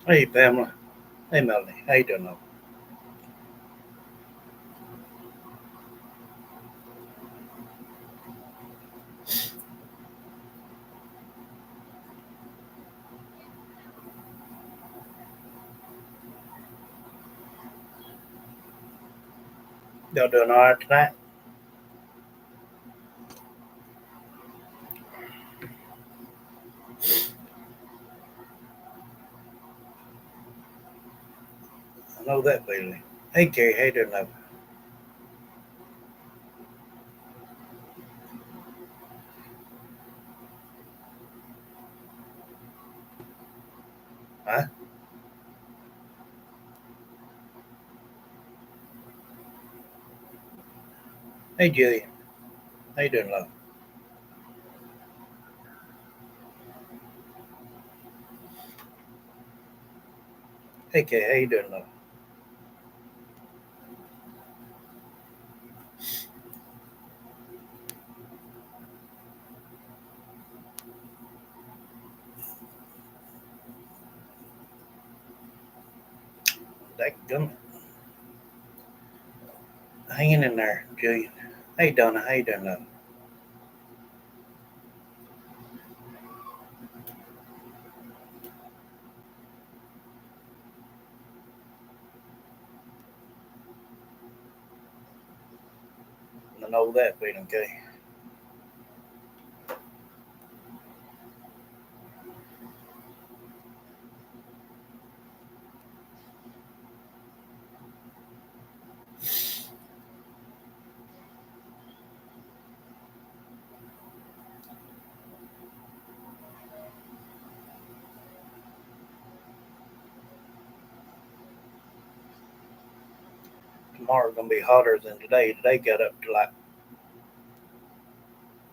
Hey Pamela. Hey Melanie. How you doing? Though? Y'all doing all right tonight? I know that feeling. Hey Gary. How you doing? Though? Huh? Hey Julian. How you doing? Though? Hey Kay. How you doing? Though? That gum hanging in there, Julian. Hey Donna. How you doing? Though? I know that feeling, Kay. Tomorrow's gonna be hotter than today. Today got up to like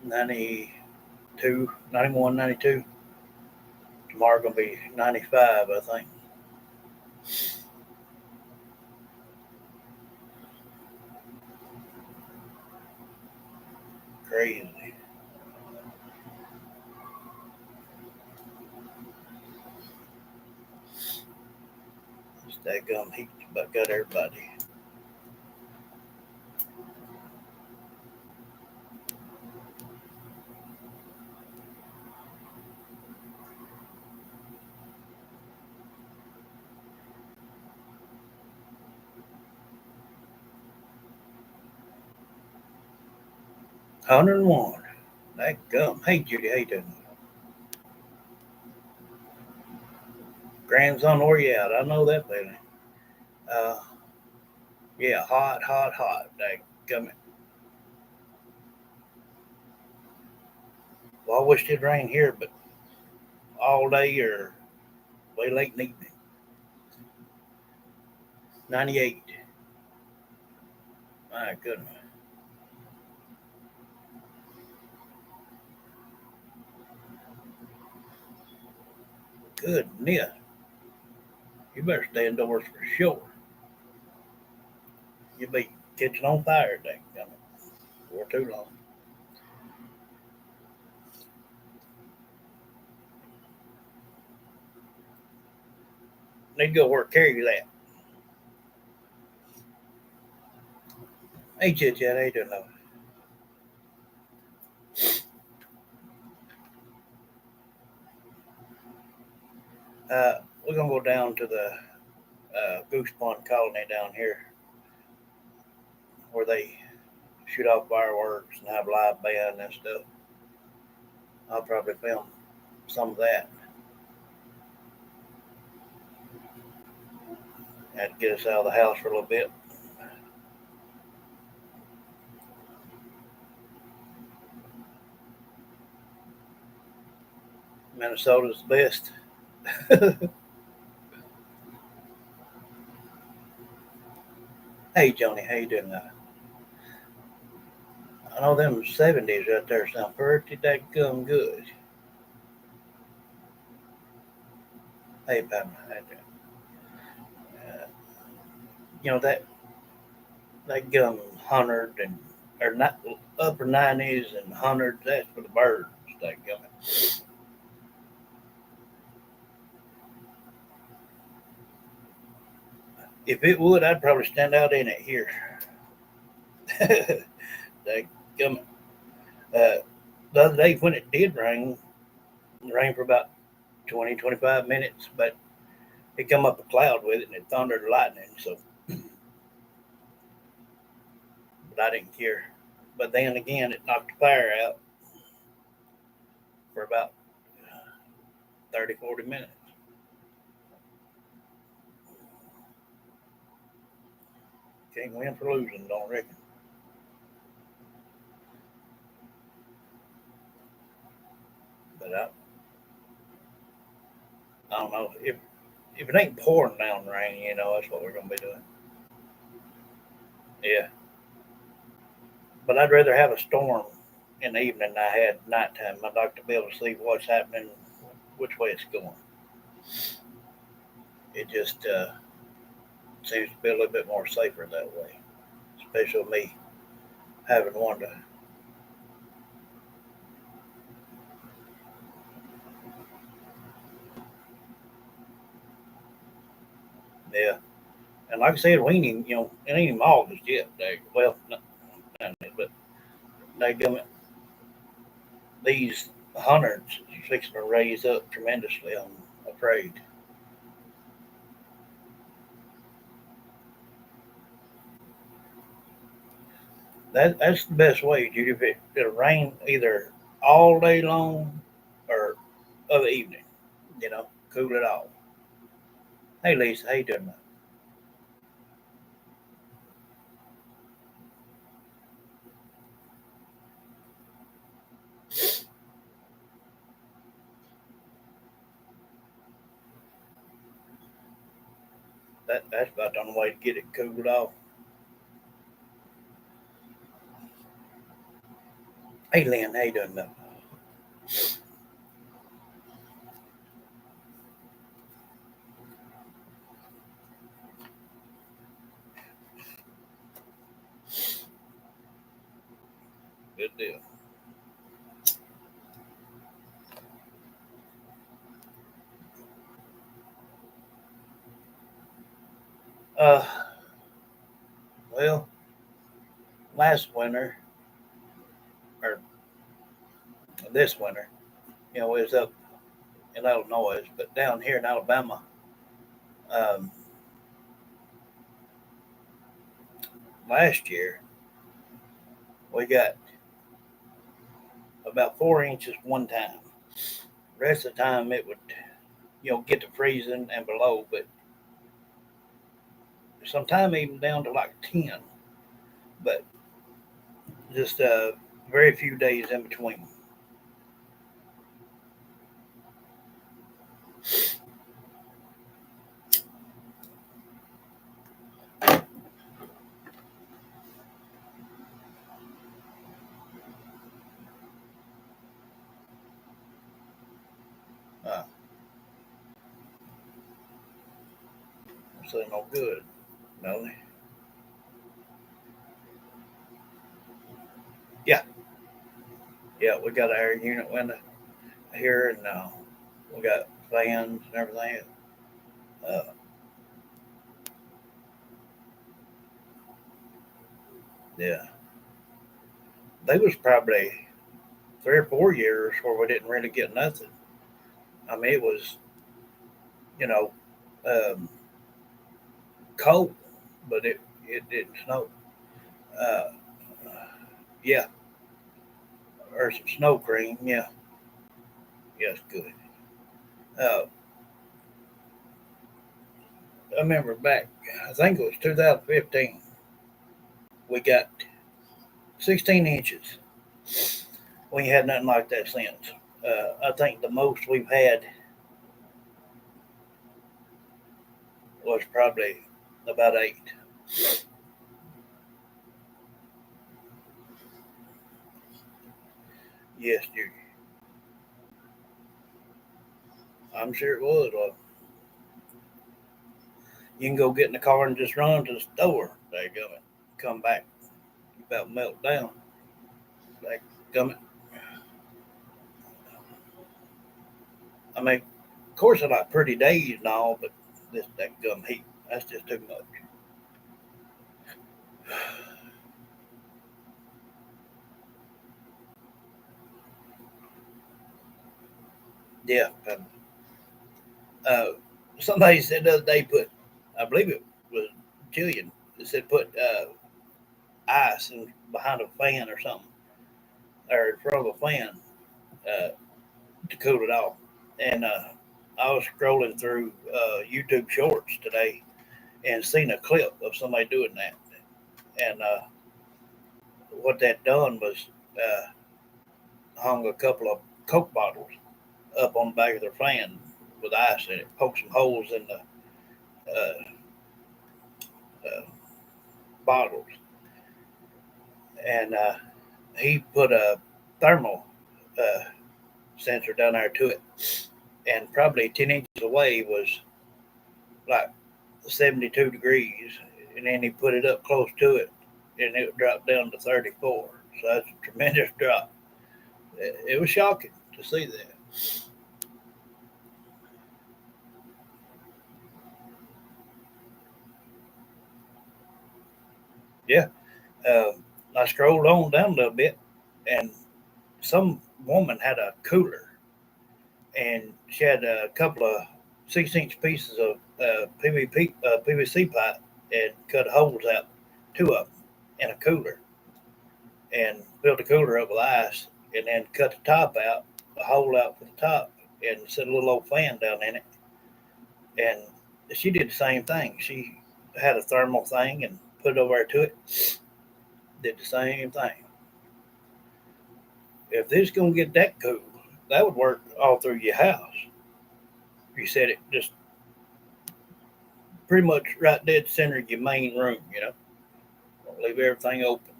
92, 91, 92. Tomorrow gonna be 95, I think. Crazy. It's that gum heat about got everybody. 101. That gum. Hey Judy. How you doing? Grandson, where you at? I know that feeling. Uh, yeah, hot, hot, hot. That gum. Well, I wish it rain here, but all day or way late in the evening. 98. My goodness. Goodness. You better stay indoors for sure. You'll be catching on fire, that gum, for too long. Need to go where Carrie's at. Hey, Chit Chat, how you doing? We're going to go down to the Goose Pond Colony down here where they shoot off fireworks and have live band and stuff. I'll probably film some of that. Had to get us out of the house for a little bit. Minnesota's the best. Hey, Johnny, how you doing? I know them 70s right there sound pretty daggum good. Hey, Pam, how you doing? Uh, you know that gum 100 and or not upper 90s and 100s. That's for the birds. That gum. If it would, I'd probably stand out in it here. They come the other day when it did rain, it rained for about 20, 25 minutes, but it come up a cloud with it and it thundered and lightning. So, but I didn't care. But then again, it knocked the fire out for about 30, 40 minutes. Can't win for losing, don't reckon. But I don't know if it ain't pouring down rain, that's what we're gonna be doing. Yeah, but I'd rather have a storm in the evening than I had nighttime. I'd like to be able to see what's happening, which way it's going. It just seems to be a little bit more safer that way, especially with me having one to. Yeah, and like I said, we ain't even, it ain't even August yet. Well, not but they give it these hundreds fixing to raise up tremendously. I'm afraid. That's the best way, Judy. If it'll rain either all day long or of the evening, cool it off. Hey Lisa, how you doing? That's about the only way to get it cooled off. Hey Lynn, how you doing? Good deal. Uh, well, last winter or this winter, it was up in Illinois, but down here in Alabama, um, last year we got about 4 inches one time. The rest of the time it would, get to freezing and below, but sometimes even down to like 10. But just very few days in between. Uh, so no good. No. Yeah, yeah. We got an air unit window here, and we got fans and everything. Uh, yeah, they was probably 3 or 4 years where we didn't really get nothing. I mean, it was you know um, cold, but it didn't snow. Uh, yeah, or some snow cream. Yeah, yes, good. Uh, I remember back, I think it was 2015. We got 16 inches. We ain't had nothing like that since. I think the most we've had was probably about 8. Yes, you. I'm sure it was. Well, you can go get in the car and just run to the store. There you go. Come back. You about melt down. Like, come. I mean, of course, I like pretty days and all, but this that gum heat. That's just too much. Yeah. Uh, Somebody said the other day I believe it was Jillian, that said put ice behind a fan or something, or in front of a fan uh, to cool it off. And I was scrolling through YouTube Shorts today and seen a clip of somebody doing that. And what they'd done was hung a couple of Coke bottles up on the back of their fan with ice in it, poked some holes in the uh, bottles, and he put a thermal uh, sensor down there to it, and probably 10 inches away was like 72 degrees, and then he put it up close to it, and it dropped down to 34. So that's a tremendous drop. It was shocking to see that. Yeah. I scrolled on down a little bit, and some woman had a cooler, and she had a couple of 6-inch pieces of PVC pipe and cut holes out, two of them, in a cooler, and filled the cooler up with ice, and then cut the top out, a hole out for the top, and set a little old fan down in it. And she did the same thing. She had a thermal thing and put it over there to it. Did the same thing. If this gonna get that cool, that would work all through your house. You said it just pretty much right dead center of your main room. Don't leave everything open.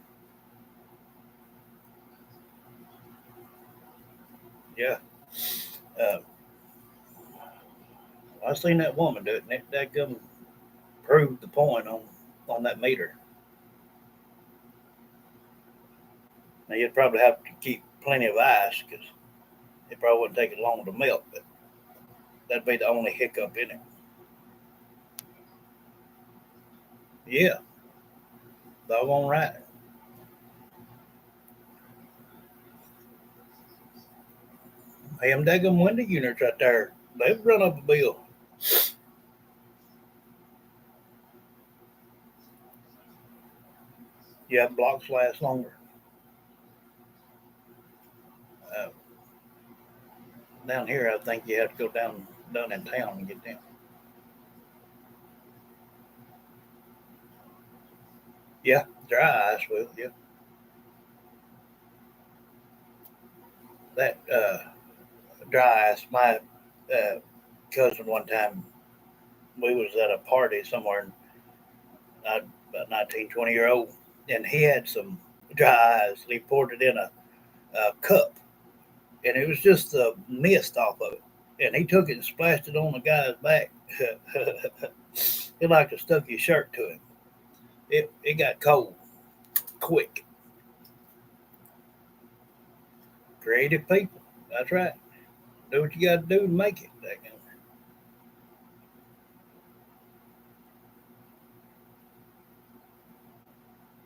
Yeah. Uh, I seen that woman do it, and that gun proved the point on that meter. Now you'd probably have to keep plenty of ice because it probably wouldn't take it long to melt, but that'd be the only hiccup in it. Yeah, doggone right. Hey, them daggum window units right there, they've run up a bill. Yeah, blocks last longer. Uh, Down here, I think you have to go down in town and get them. Yeah, dry ice will. Yeah, that dry ice. My uh, cousin one time, we was at a party somewhere, and about 19, 20 year old, and he had some dry ice. He poured it in a cup, and it was just the mist off of it. And he took it and splashed it on the guy's back. It like to stuck his shirt to him. It got cold quick. Creative people. That's right. Do what you got to do to make it.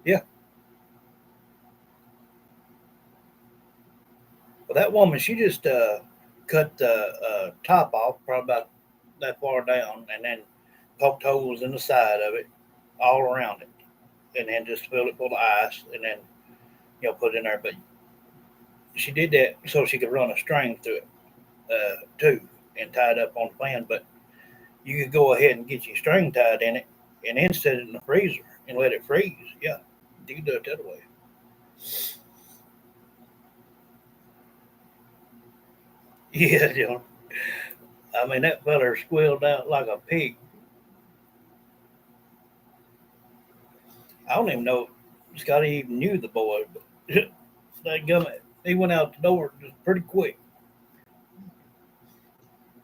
Yeah. Well, that woman, she just cut the top off, probably about that far down, and then poked holes in the side of it, all around it, and then just filled it full of ice, and then put it in there. But she did that so she could run a string through it too, and tie it up on the fan. But you could go ahead and get your string tied in it, and then set it in the freezer and let it freeze. Yeah, you can do it that way. Yeah, I mean, that feller squealed out like a pig. I don't even know if Scotty even knew the boy, but that gummit, he went out the door just pretty quick.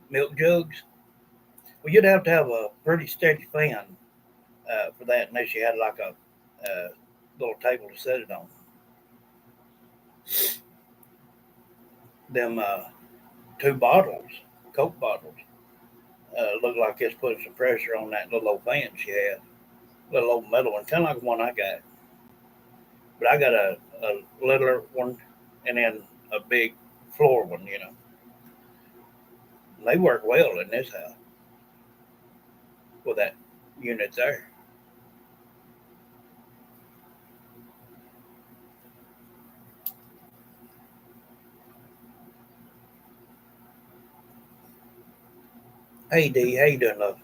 Milk jugs. Well, you'd have to have a pretty steady fan for that, unless you had like a little table to set it on. Them two bottles, Coke bottles. Looked like it's putting some pressure on that little old fan she had, little old metal one, kind of like the one I got. But I got a littler one, and then a big floor one. They work well in this house with that unit there. Hey D, how you doing, love?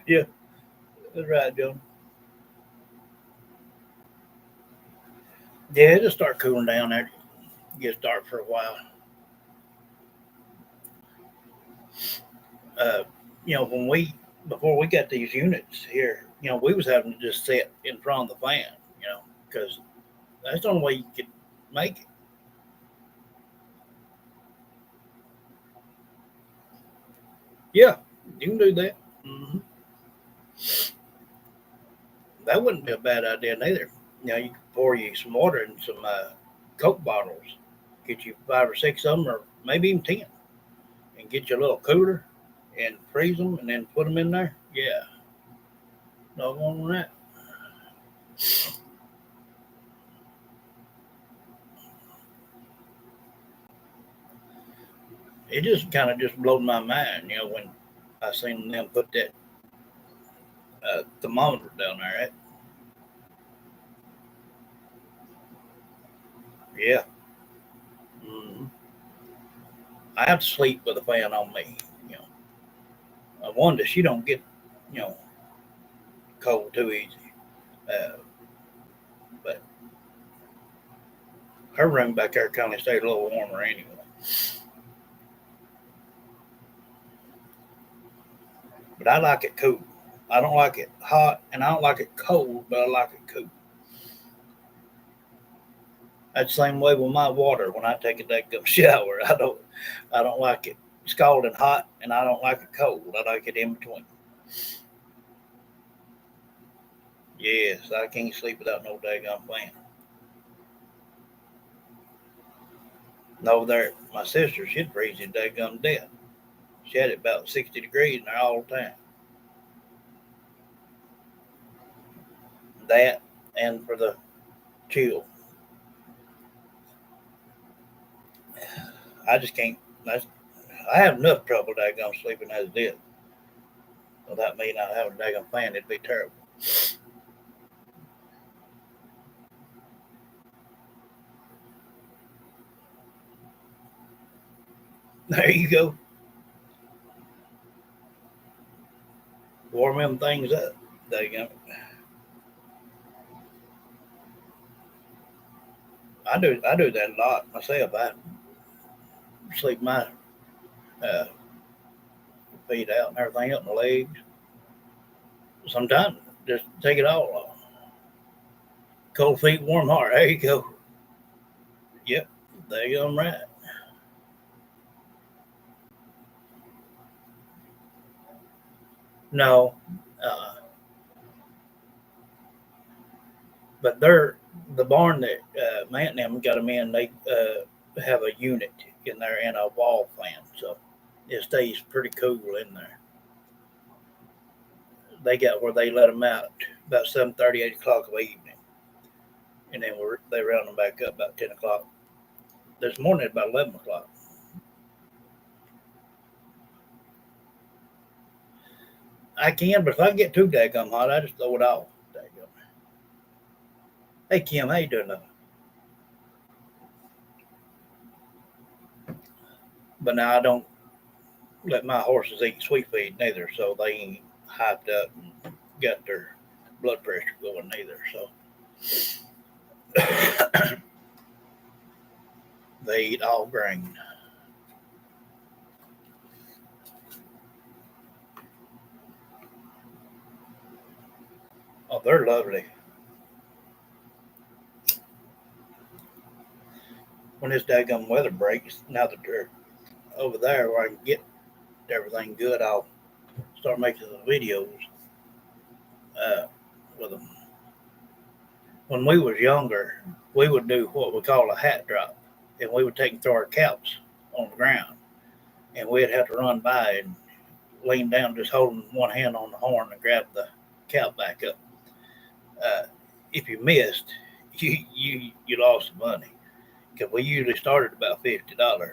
Yeah, that's right, John. Yeah, it'll start cooling down there. It gets dark for a while. Uh, when we before we got these units here, we was having to just sit in front of the fan, because that's the only way you could make it. Yeah, you can do that. Hmm. That wouldn't be a bad idea neither. You could pour you some water in some Coke bottles, get you 5 or 6 of them, or maybe even 10, and get you a little cooler and freeze them, and then put them in there. Yeah, no one on that. It just kind of just blowed my mind, when I seen them put that thermometer down there. Yeah. Hmm. I have to sleep with a fan on me. You know, I wonder she don't get you know cold too easy. But her room back there kind of stayed a little warmer anyway. But I like it cool. I don't like it hot, and I don't like it cold, but I like it cool. That's the same way with my water. When I take a daggum shower, I don't like it scalding hot, and I don't like it cold. I like it in between. Yes, I can't sleep without no daggum fan. No, there, my sister, she'd freeze you daggum death. She had it about 60 degrees in there all the time. That and for the chill. I just can't. That's, I have enough trouble daggum sleeping as it is. Without me not having a daggum fan, it'd be terrible. There you go. Warm them things up. Daggum. I do that a lot myself. I sleep my uh, feet out and everything up, my legs. Sometimes just take it all off. Cold feet, warm heart. There you go. Yep. There you go. I'm right. No, but they're the barn that Matt and them got them in. They have a unit in there and a wall fan, so it stays pretty cool in there. They got where they let them out about 7:30, 8 o'clock of the evening, and then they round them back up about 10 o'clock. This morning at about 11 o'clock. I can, but if I get too daggum hot, I just throw it off. Daggum. Hey Kim, how you doing? But now I don't let my horses eat sweet feed neither, so they ain't hyped up and got their blood pressure going neither. So they eat all grain. Oh, they're lovely. when this daggum weather breaks, now that they're over there where I can get everything good, I'll start making the videos with them. When we was younger, we would do what we call a hat drop, and we would take and throw our caps on the ground, and we'd have to run by and lean down, just holding one hand on the horn and grab the cap back up. Uh, if you missed, you lost the money because we usually started about $50.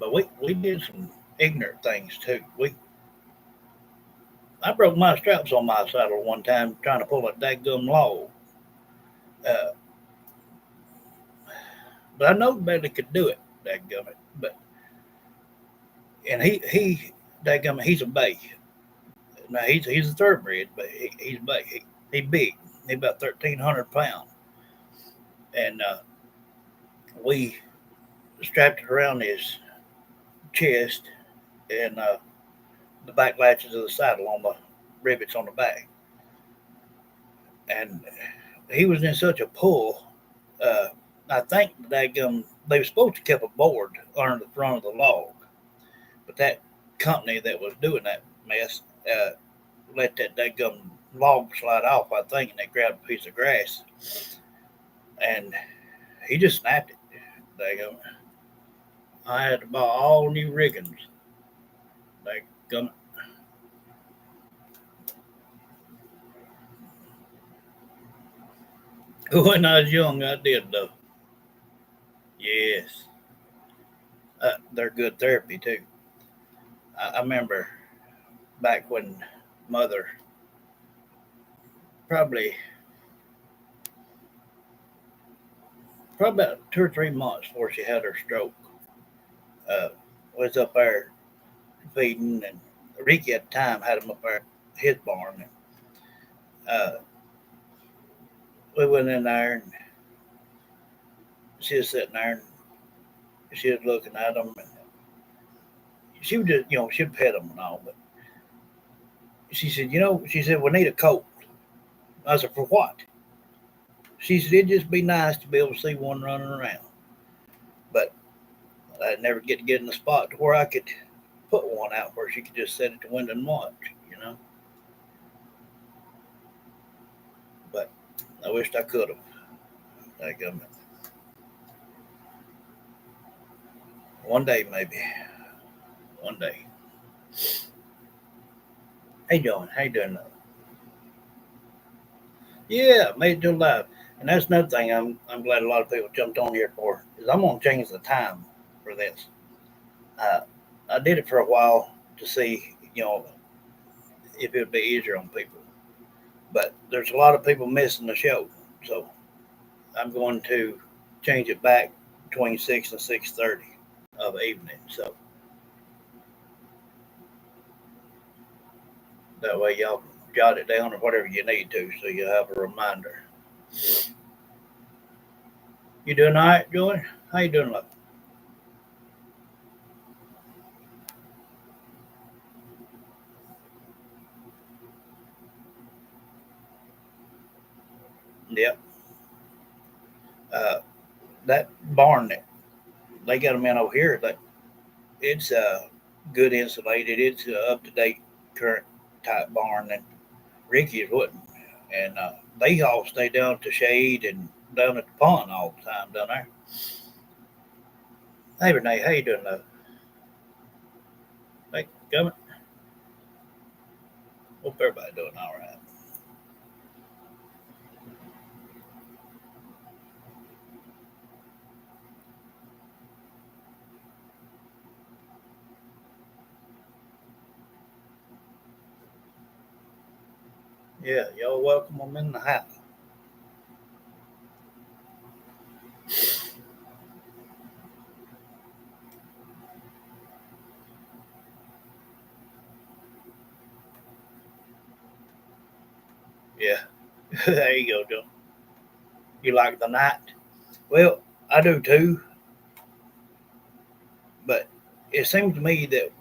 But we did some ignorant things too. We I broke my straps on my saddle one time trying to pull a daggum log. Uh, but I know Bailey could do it, daggum it. But and daggum it, he's a bay. Now he's a thoroughbred, but he's bay. He's big. He's about 1,300 pounds, and we strapped it around his chest and the back latches of the saddle on the rivets on the back, and he was in such a pull. Uh, I think they were supposed to keep a board under the front of the log, but that company that was doing that mess let that daggum log slide off, I think, and they grabbed a piece of grass, and he just snapped it. Daggum, I had to buy all new riggings. Daggum. When I was young, I did though. Yes, they're good therapy too. I remember back when mother, probably probably about 2 or 3 months before she had her stroke, uh, was up there feeding, and Ricky at the time had him up there his barn. And, we went in there, and she was sitting there, and she was looking at him, and she would just, she'd pet him and all, but she said, she said, we need a coat. I said, for what? She said, it'd just be nice to be able to see one running around. But I'd never get in the spot to where I could put one out where she could just sit at the window and watch. But I wished I could have. Like, one day, maybe. One day. How you doing? How you doing? Yeah, made it to live. And that's another thing I'm glad a lot of people jumped on here for is I'm gonna change the time for this. Uh, I did it for a while to see, if it would be easier on people. But there's a lot of people missing the show, so I'm going to change it back between 6 and 6:30 of evening. So that way y'all can jot it down or whatever you need to, so you have a reminder. You doing all right, Joy? How you doing, love? Yep. Uh, that barn that they got them in over here, that it's good insulated. It's up to date, current type barn, and Ricky's wouldn't. And they all stay down to shade and down at the pond all the time down there. Hey, Renee, how you doing, love? Hey, coming? Hope everybody doing all right. Yeah, y'all welcome them in the house. Yeah, there you go, Joe. You like the night? Well, I do too, but it seems to me that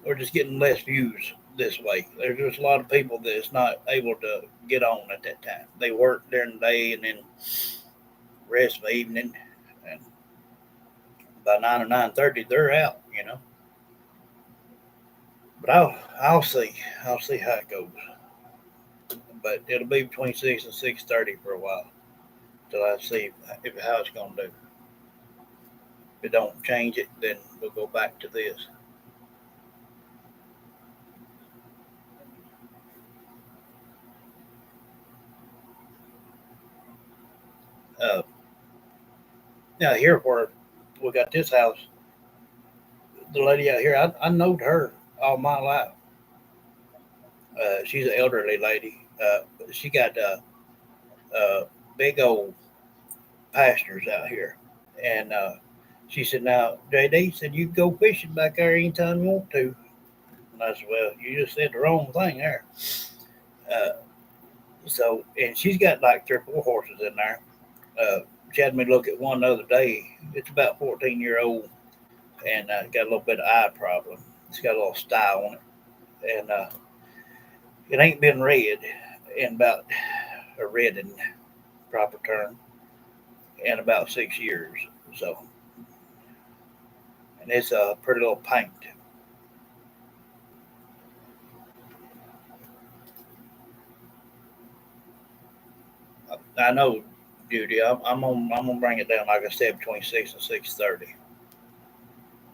we're just getting less views this way. There's just a lot of people that's not able to get on at that time. They work during the day, and then rest of the evening, and by 9 or 9:30 they're out. But I'll see. I'll see how it goes. But it'll be between 6 and 6:30 for a while till I see if how it's gonna do. If it don't change it, then we'll go back to this. Uh, Now here where we got this house, the lady out here, I knowed her all my life. She's an elderly lady. She got big old pastures out here, and she said, "Now, JD said you can go fishing back there anytime you want to." And I said, "Well, you just said the wrong thing there." Uh, and she's got like 3 or 4 horses in there. Uh, she had me look at one the other day. It's about 14-year-old, and got a little bit of eye problem. It's got a little style on it, and it ain't been read in about a read in proper term in about 6 years. So, and it's a pretty little paint. I know, Judy. I'm gonna bring it down like I said between 6 and 6:30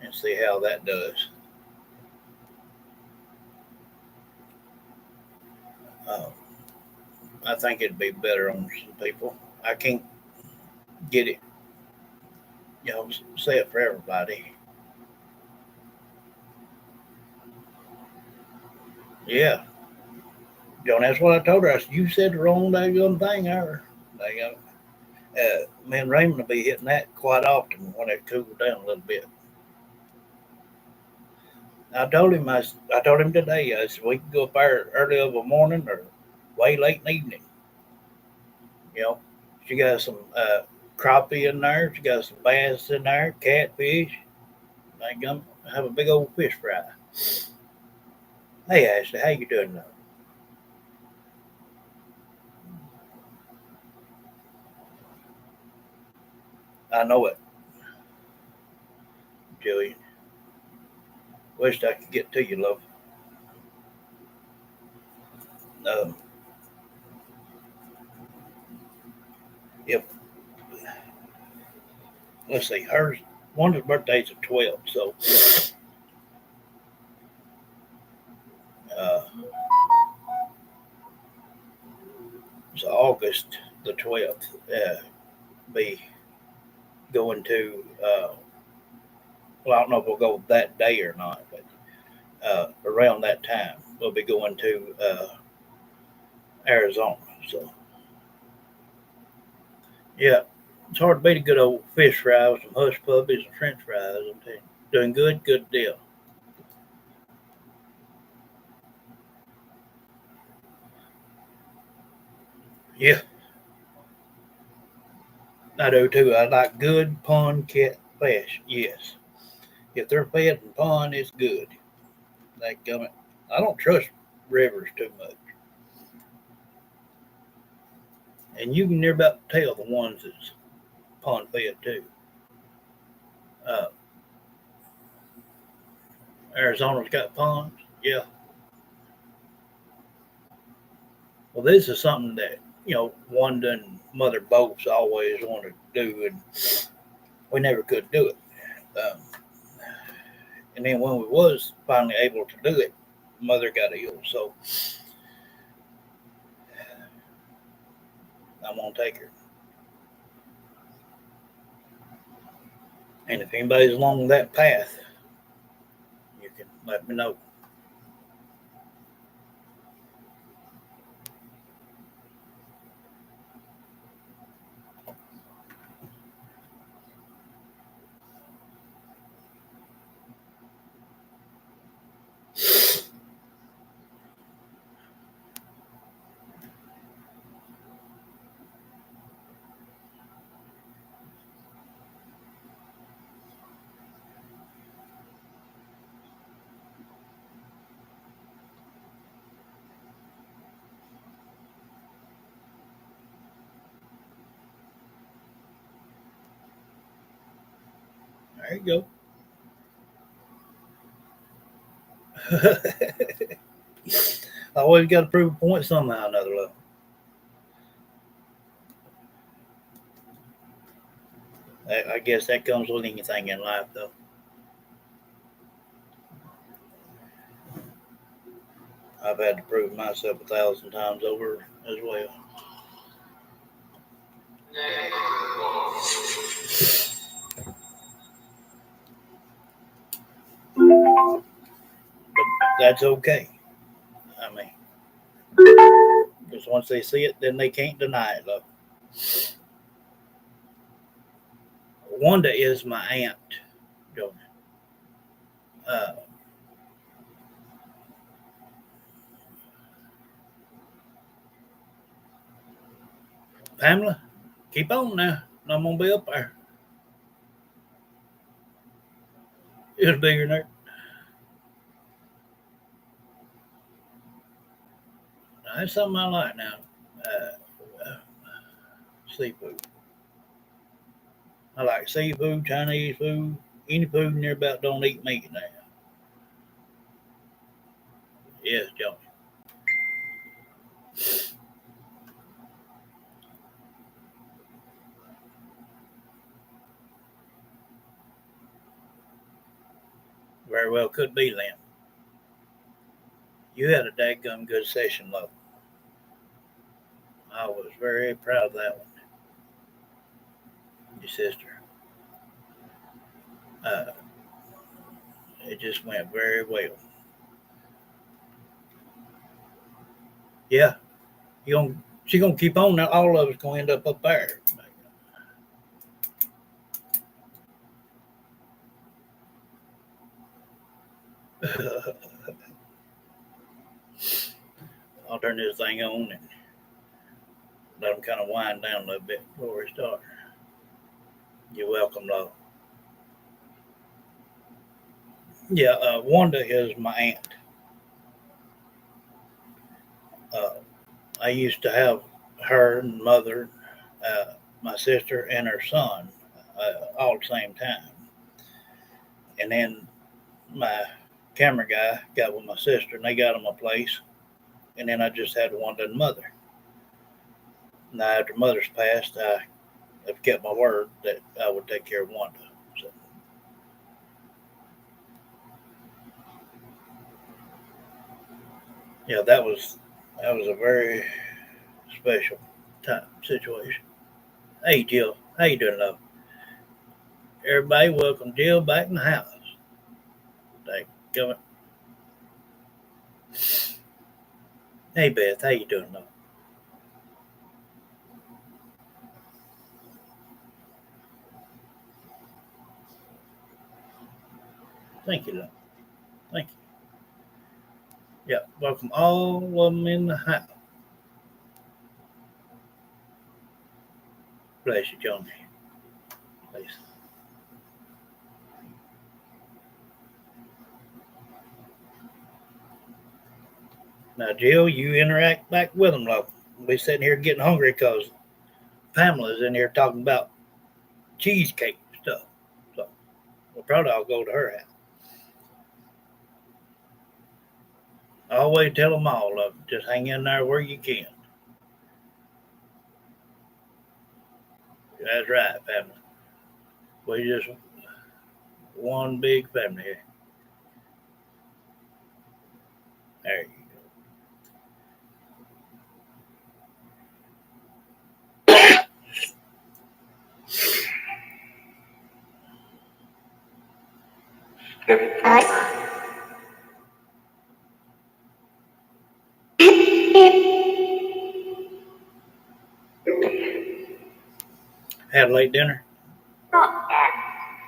and see how that does. Uh, I think it'd be better on some people. I can't get it, say it for everybody. Yeah, John. That's what I told her. I said you said the wrong daggone thing, there. Daggone. Me and Raymond will be hitting that quite often when it cools down a little bit. I told him today. I said we can go up there early of a morning or way late in the evening. You know, she got some crappie in there. She got some bass in there, catfish. I gonna have a big old fish fry. Hey Ashley, how you doing now? I know it, Julian. Wished I could get to you, love. Um, if let's see, hers one of her birthdays of 12, uh, so August the 12th. Be going to well, I don't know if we'll go that day or not, but around that time we'll be going to Arizona. So yeah, it's hard to beat a good old fish fry with some hush puppies and French fries. I'm telling you. Doing good, good deal. Yeah, I do too. I like good pond cat fish. Yes, if they're fed in pond, it's good. Like I don't trust rivers too much, and you can near about tell the ones that's pond fed too. Uh, Arizona's got ponds. Yeah. Well, this is something that Wanda and Mother both always wanted to do, and we never could do it. Um, and then when we was finally able to do it, Mother got ill, so I'm gonna take her. And if anybody's along that path, you can let me know. There you go. Always got to prove a point somehow or another. Love. I guess that comes with anything in life, though. I've had to prove myself 1,000 times over as well. But that's okay. I mean, because once they see it, then they can't deny it, love. Wanda is my aunt, Joe. Uh, Pamela, keep on now. I'm gonna be up there. It's bigger than that. That's something I like now. Uh, Seafood. I like seafood, Chinese food, any food in there about don't eat meat now. Yes, Johnny. Very well could be, Lynn. You had a dadgum good session, love. I was very proud of that one, your sister. Uh, it just went very well. Yeah, you gonna she gonna keep on now. All of us gonna end up there. I'll turn this thing on and let them kind of wind down a little bit before we start. You're welcome, love. Yeah, Wanda is my aunt. Uh, I used to have her and mother, my sister, and her son all at the same time. And then my camera guy got with my sister, and they got him a place. And then I just had Wanda and mother. Now, after mother's passed, I have kept my word that I would take care of Wanda. So, yeah, that was a very special time situation. Hey, Jill, how you doing, love? Everybody, welcome Jill back in the house. Thank you. Hey, Beth, how you doing, love? Thank you, love. Thank you. Yeah, welcome all of them in the house. Bless you, Johnny. Please. Now, Jill, you interact back with them, love. We sitting here getting hungry because Pamela's in here talking about cheesecake stuff. So we'll probably all go to her house. I always tell them all, love, just hang in there where you can. That's right, Pamela. We just one big family here. There you had a late dinner. I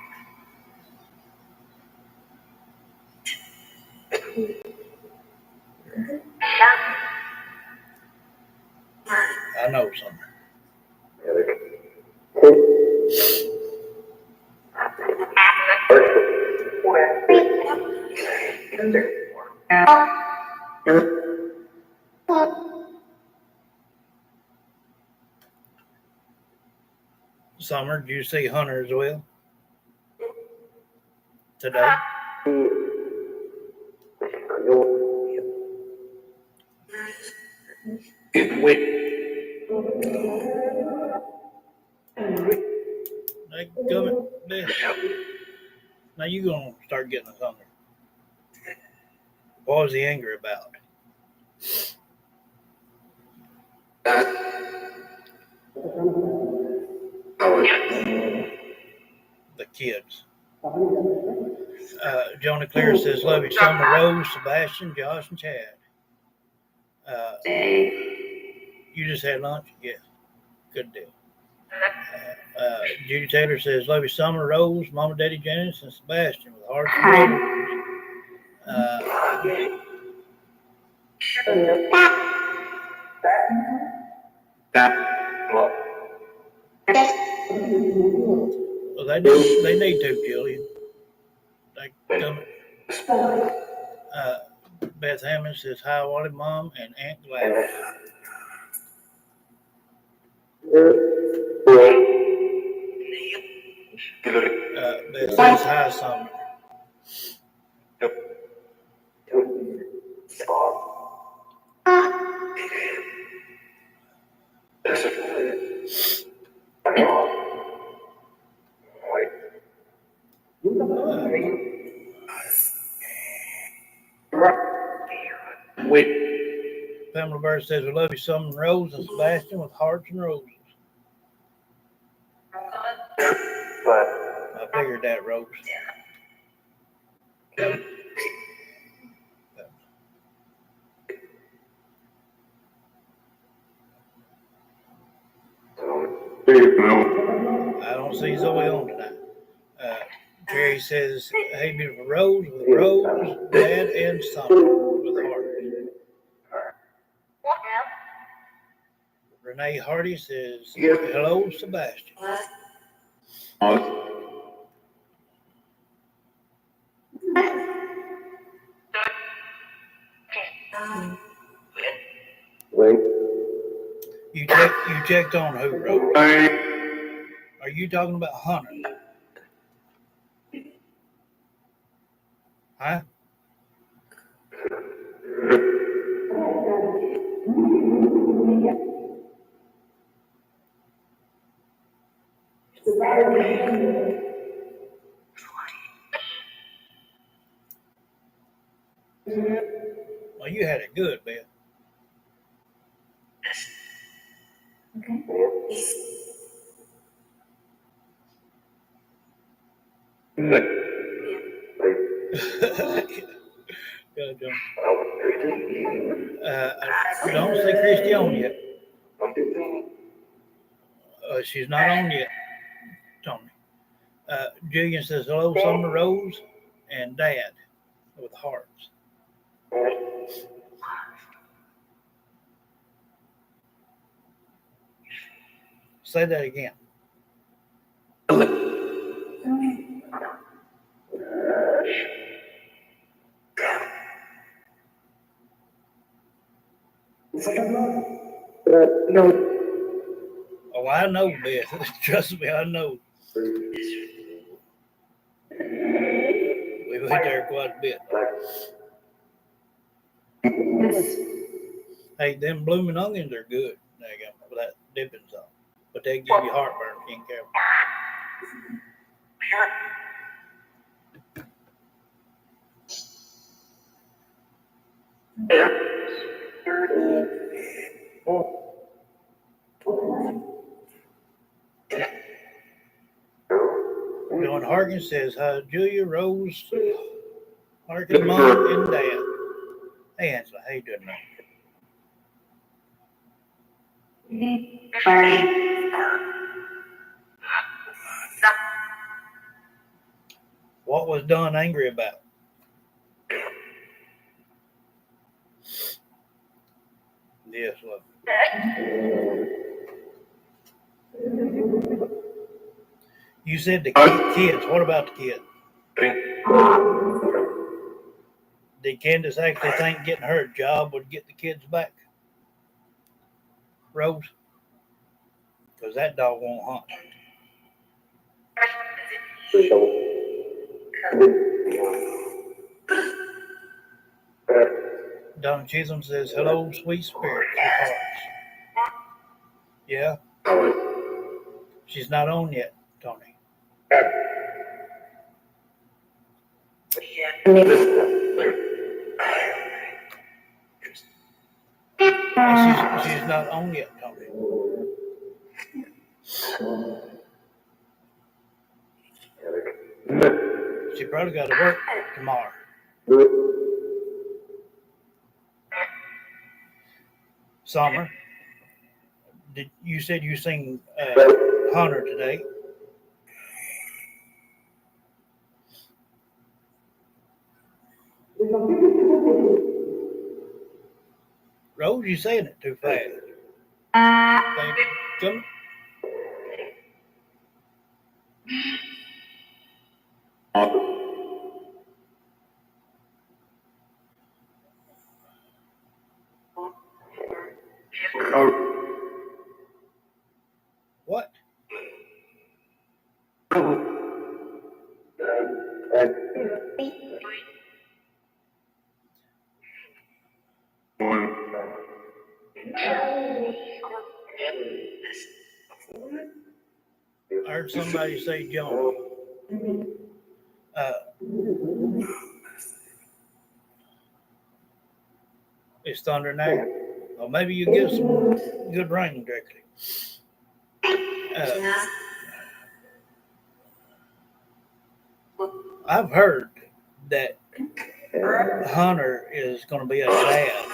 know something. Summer, did you see Hunter as well? today. Like, now you gonna start getting us on there. What was he angry about? The kids. Jonah Clear says, love you, Summer, Rose, Sebastian, Josh, and Chad. You just had lunch? Yes. Good deal. Judy Taylor says, love you, Summer, Rose, Mama, Daddy, Janice, and Sebastian with hearts and well, they need to, Jillian. Beth Hammond says, hi, Wally, Mom, and Aunt Gladys. Beth says, hi, Summer. Pamela Bird says, we love you, Summer, Rose, and Sebastian with hearts and roses. I figured that, Rose. I don't see Zoe on tonight. Jerry says, hey, beautiful Rose, with Rose, Dad, and Summer with hearts. Renee Hardy says, hello, Sebastian. You checked on who, Rose? Are you talking about Hunter? Huh? Well, you had it good, Bill. Okay. Good, John. I don't see Christy on yet. She's not on yet, Tony. Julian says, hello, Summer, Rose, and Dad with hearts. Say that again. Oh, I know, Beth. Trust me, I know. We went there quite a bit. Hey, them blooming onions are good. There you go, with that dipping sauce. But they give you heartburn if you ain't careful. John Harkin says, hi, Julia, Rose, Harkin, Mom, and Dad. Hey, Angela, how you doing, man? What was Don angry about? Yes, look. You said the kids. What about the kids? Did Candace actually think getting her a job would get the kids back? Rose? Because that dog won't hunt. Donna Chisholm says, hello, sweet spirits with hearts. Yeah, she's not on yet, Tony. She's not on yet, Tony. She probably got to work tomorrow. Summer, you said you seen Hunter today? Rose, you saying it too fast. Come. What? I heard somebody say Johnny. It's thunder now. Well, maybe you get some good rain directly. I've heard that Hunter is going to be a dad.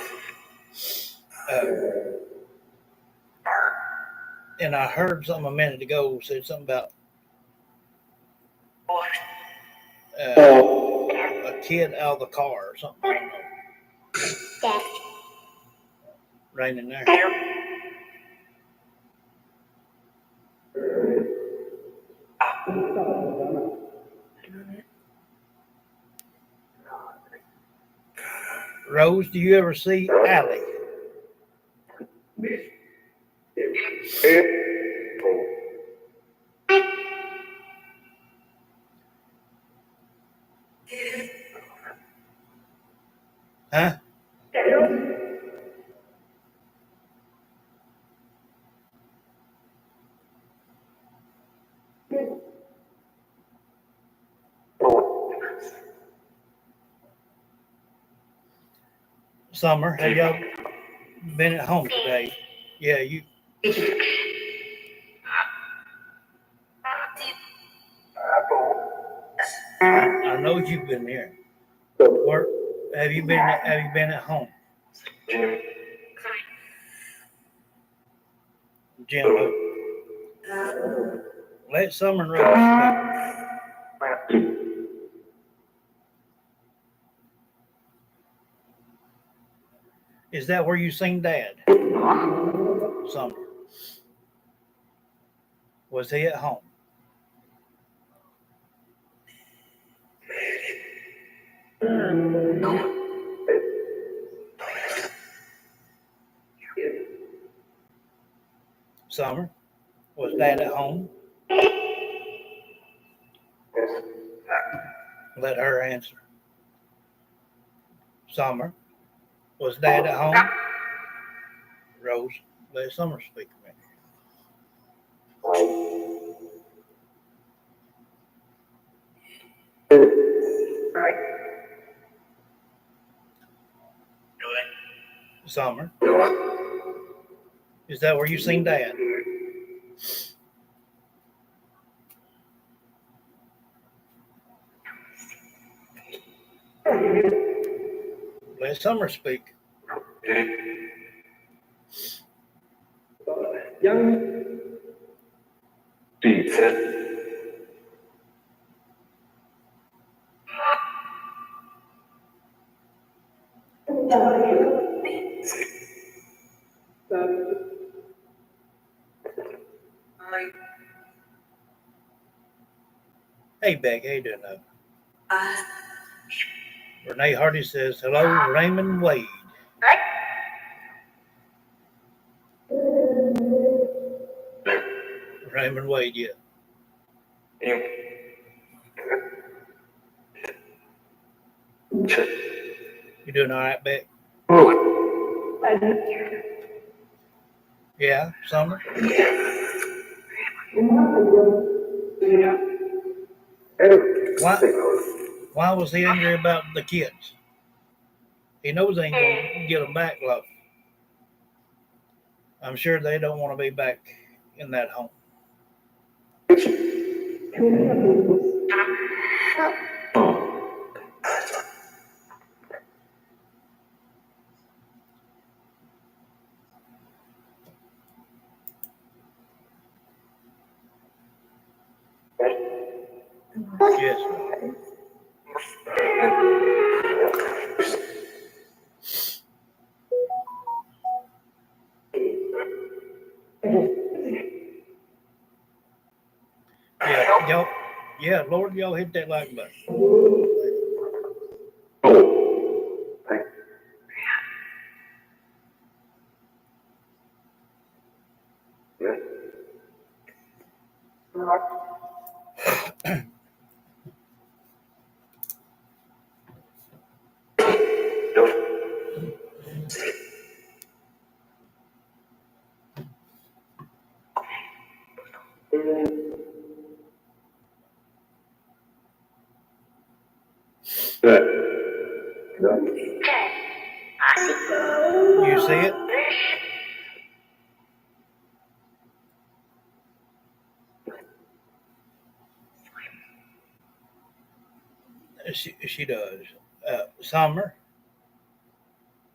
And I heard something a minute ago said something about a kid out of the car or something. I don't know. Raining there. Rose, do you ever see Allie? Huh? Summer, have y'all been at home today? Yeah, you. I know you've been there. Where have you been? Have you been at home? Jim, let Summer and Rose speak. Is that where you seen Dad? Summer. Was he at home? Summer. Was Dad at home? Let her answer. Summer. Was Dad at home? Rose. Let Summer speak a minute. Summer. Is that where you seen Dad? Let Summer speak. Hey, Beck, how you doing? Renee Hardy says, hello, Raymond Wade. Raymond Wade, yeah. You doing all right, Beck? Yeah, Summer? Why was he angry about the kids? He knows he ain't going to get them back, love. I'm sure they don't want to be back in that home. Yes. Yeah, y'all. Yeah, Lord, y'all hit that like button. You see it? She does. Summer,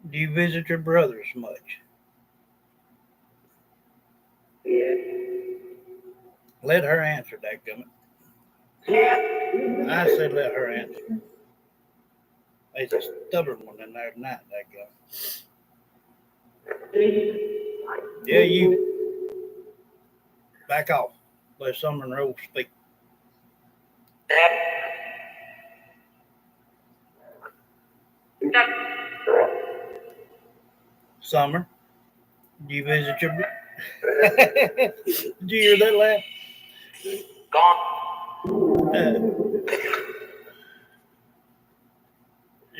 do you visit your brothers much? Let her answer that, gummit. I said let her answer. There's a stubborn one in there tonight, that guy. Yeah, you back off. Let Summer and Rose speak. Summer, do you visit your? Did you hear that laugh?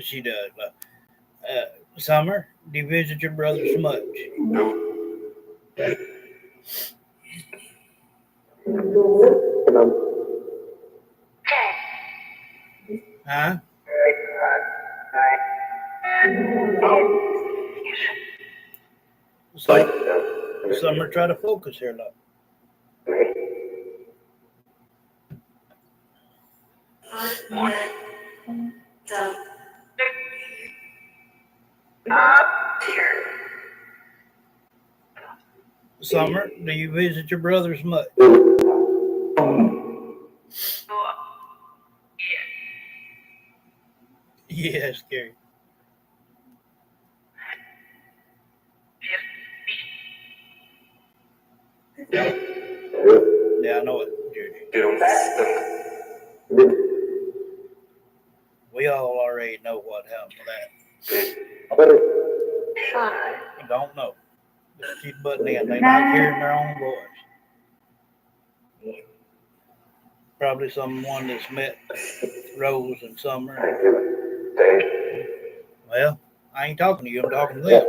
She does. Summer, do you visit your brothers much? Huh? Summer, try to focus here, love. Summer, do you visit your brothers much? Yeah, scary. Yeah, I know it, Judy. We all already know what happened to that. We don't know. Just keep butting in. They like hearing their own voice. Probably someone that's met Rose and Summer. Well, I ain't talking to you. I'm talking to them.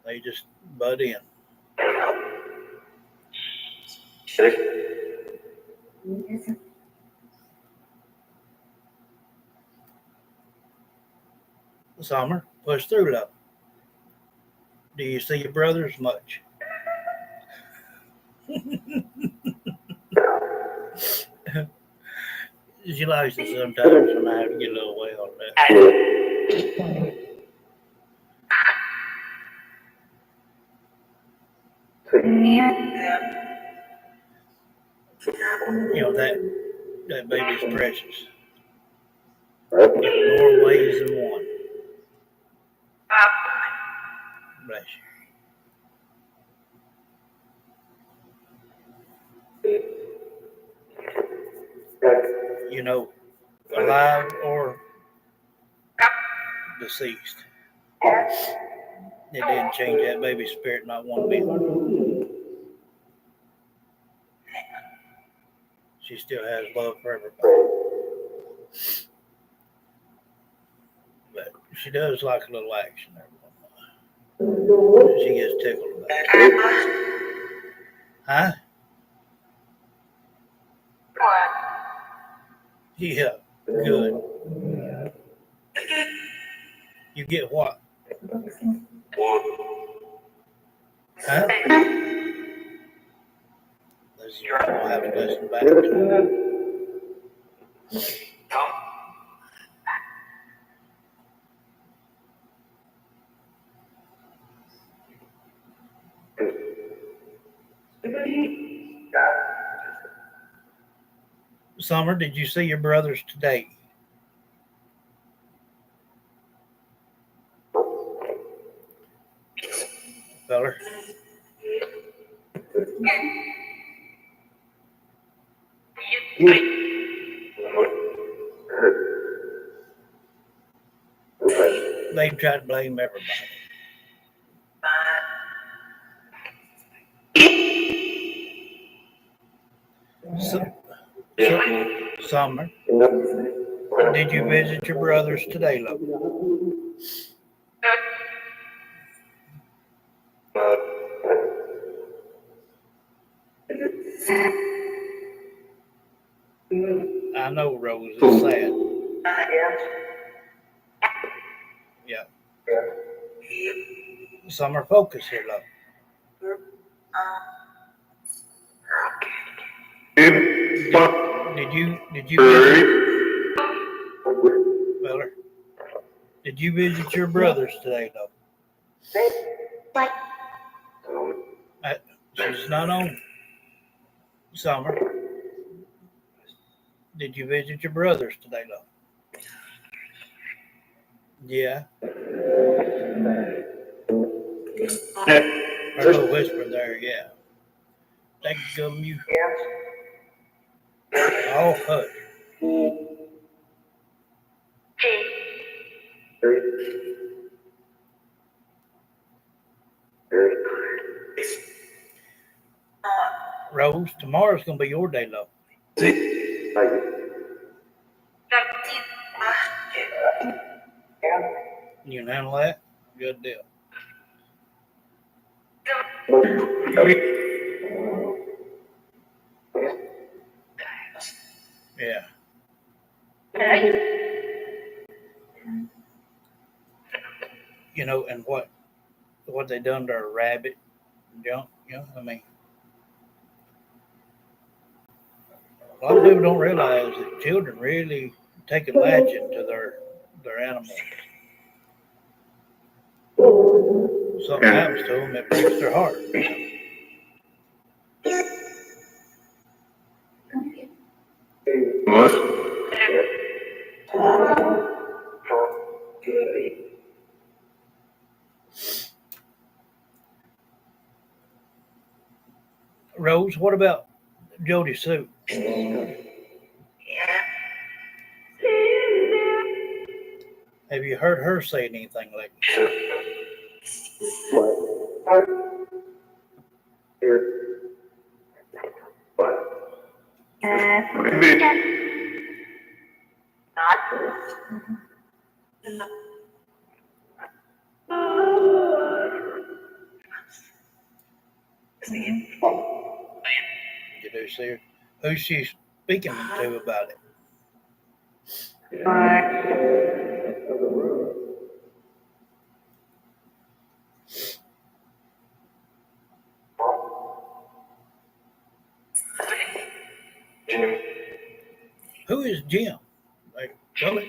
They just butt in. Summer, push through, love. Do you see your brothers much? She likes it sometimes, and I have to get a little away on that. You know that baby's precious. In more ways than one. Bless you. You know, alive or deceased. It didn't change that baby's spirit not one bit. She still has love for everybody. But she does like a little action every once in a while. She gets tickled about it. Huh? Yeah, good. You get what? Huh? This is what I'll have to listen back to. Summer, did you see your brothers today? Feller? They try to blame everybody. Summer, did you visit your brothers today, love? I know Rose is sad. Yeah. Summer, focus here, love. Did you visit Feller? Did you visit your brothers today, love? She's not on. Summer, did you visit your brothers today, love? Yeah. Her little whisper there, yeah. Thank you. Oh, hush. Rose, tomorrow's gonna be your day, love. You can handle that? Good deal. Yeah. You know, and what they done to a rabbit junk, I mean, a lot of people don't realize that children really take a liking to their animals. Something happens to them, it breaks their heart. Rose, what about Jody Sue? Have you heard her say anything lately? You do see her? Who's she speaking to about it? Who is Jim? Like, tell me.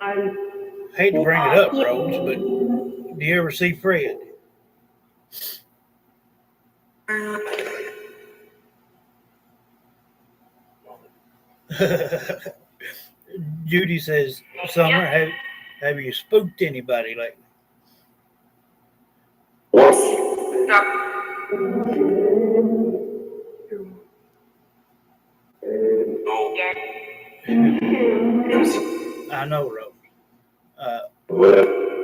I hate to bring it up, Rose, but do you ever see Fred? Judy says, Summer, have you spooked anybody lately? I know, Rose.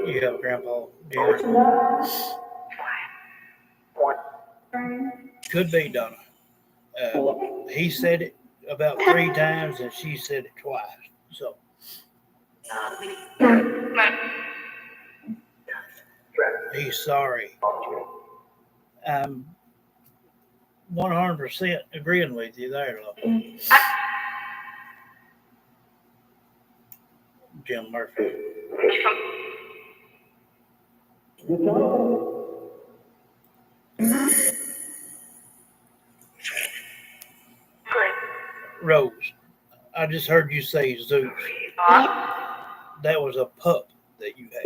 You have Grandpa Jim. Could be, Donna. He said it about 3 times, and she said it twice. So he's sorry. I'm 100% agreeing with you there, love. Jim Murphy. Rose, I just heard you say Zeus. That was a pup that you had.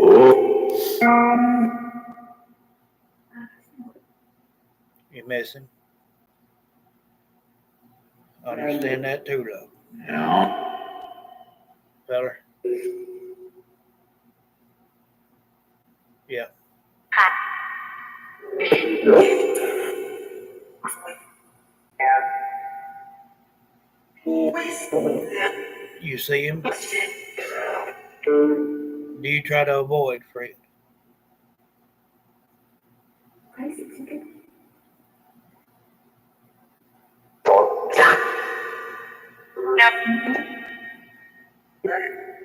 You missing? Understand that too, love. Feller? Yeah. You see him? Do you try to avoid Fred?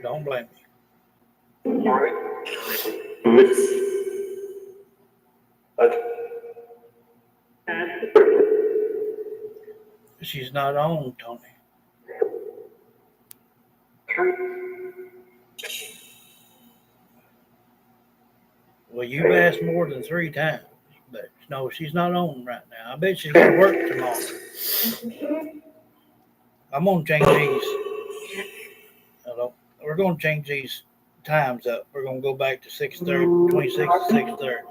Don't blame me. She's not on, Tony. Well, you've asked more than 3 times, but no, she's not on right now. I bet she's gonna work tomorrow. I'm gonna change these. Hello. We're gonna change these times up. We're gonna go back to 6:30, 26 to 6:30.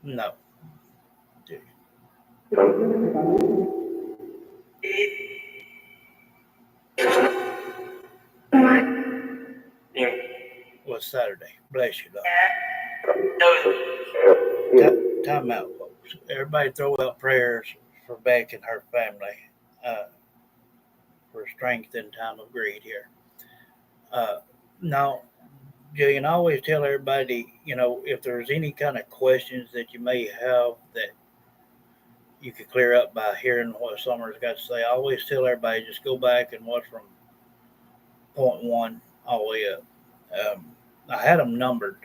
No. What's Saturday? Bless you, love. Time out, folks. Everybody throw out prayers for Beck and her family for strength in time of greed here. Now, Jillian, I always tell everybody, if there's any kind of questions that you may have that you could clear up by hearing what Summer's got to say, I always tell everybody just go back and watch from point one all the way up. I had them numbered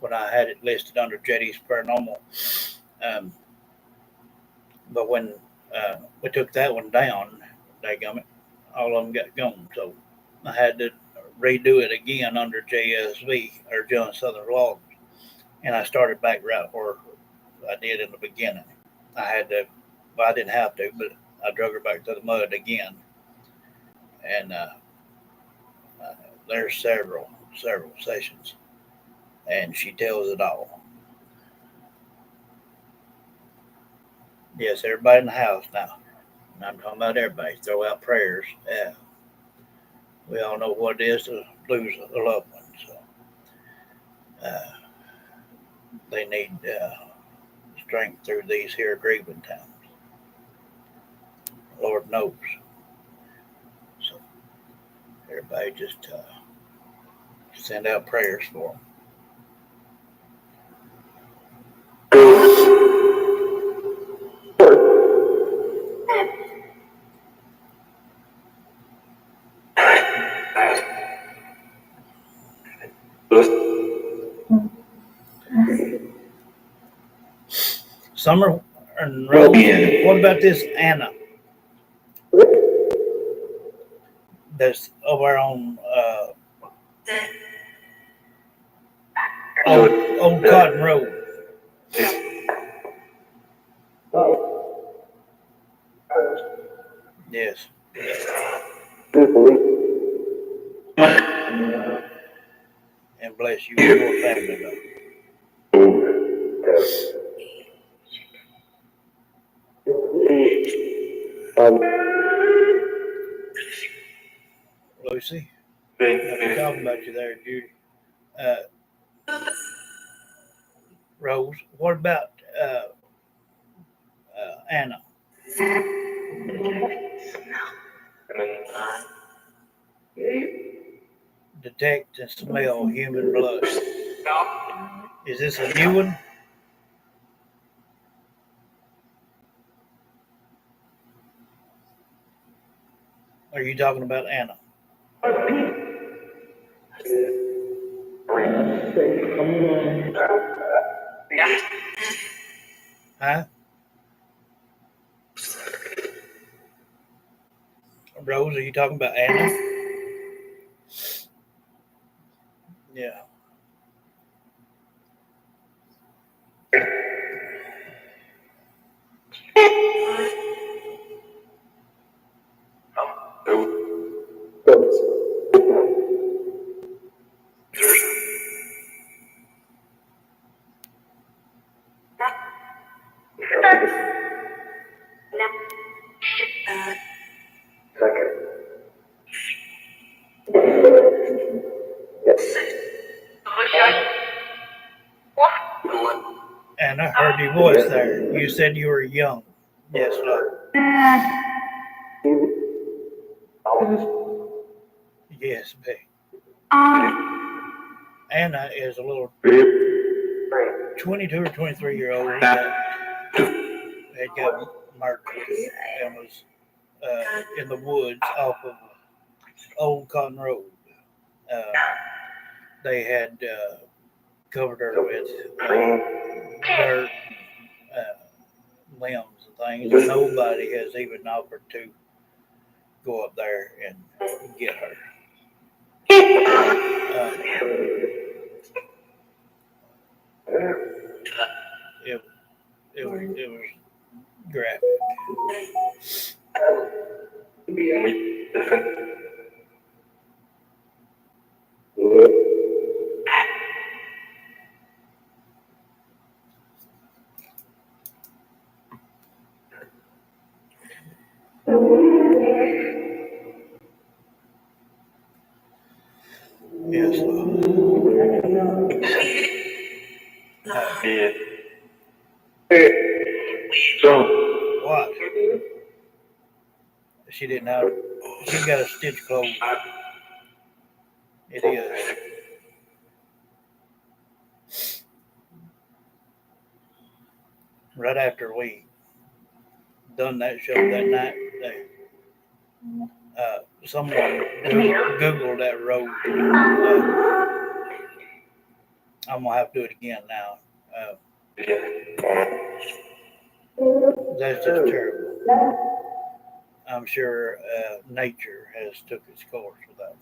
when I had it listed under Jetty's Paranormal. But when we took that one down, dadgummit, all of them got gone. So I had to redo it again under JSV, or John Southern Law. And I started back right where I did in the beginning. I didn't have to, but I drug her back to the mud again. And there's several sessions. And she tells it all. Yes, everybody in the house now. And I'm talking about everybody. Throw out prayers. We all know what it is to lose a loved one. So they need strength through these here grieving times. Lord knows. So everybody just send out prayers for them. Summer and Rose, what about this Anna? That's over on Old Cotton Road. Yes. And bless you and your family, though. Lucy, I've been talking about you there, Judy. Uh, Rose, what about Anna? Detect and smell human blood. Is this a new one? Are you talking about Anna? Huh? Rose, are you talking about Anna? Yeah. And I heard your voice there. You said you were young. Yes, sir. Yes, babe. Anna is a little 22 or 23-year-old that had got murdered and was in the woods off of Old Cotton Road. Uh, they had covered her with dirt, limbs, and things, and nobody has even offered to go up there and get her. It, it was graphic. Yes. What? She didn't have. She got a stitch closed. It is. Right after we done that show that night, someone Googled that road. I'm gonna have to do it again now. Uh, that's just terrible. I'm sure nature has took its course with that.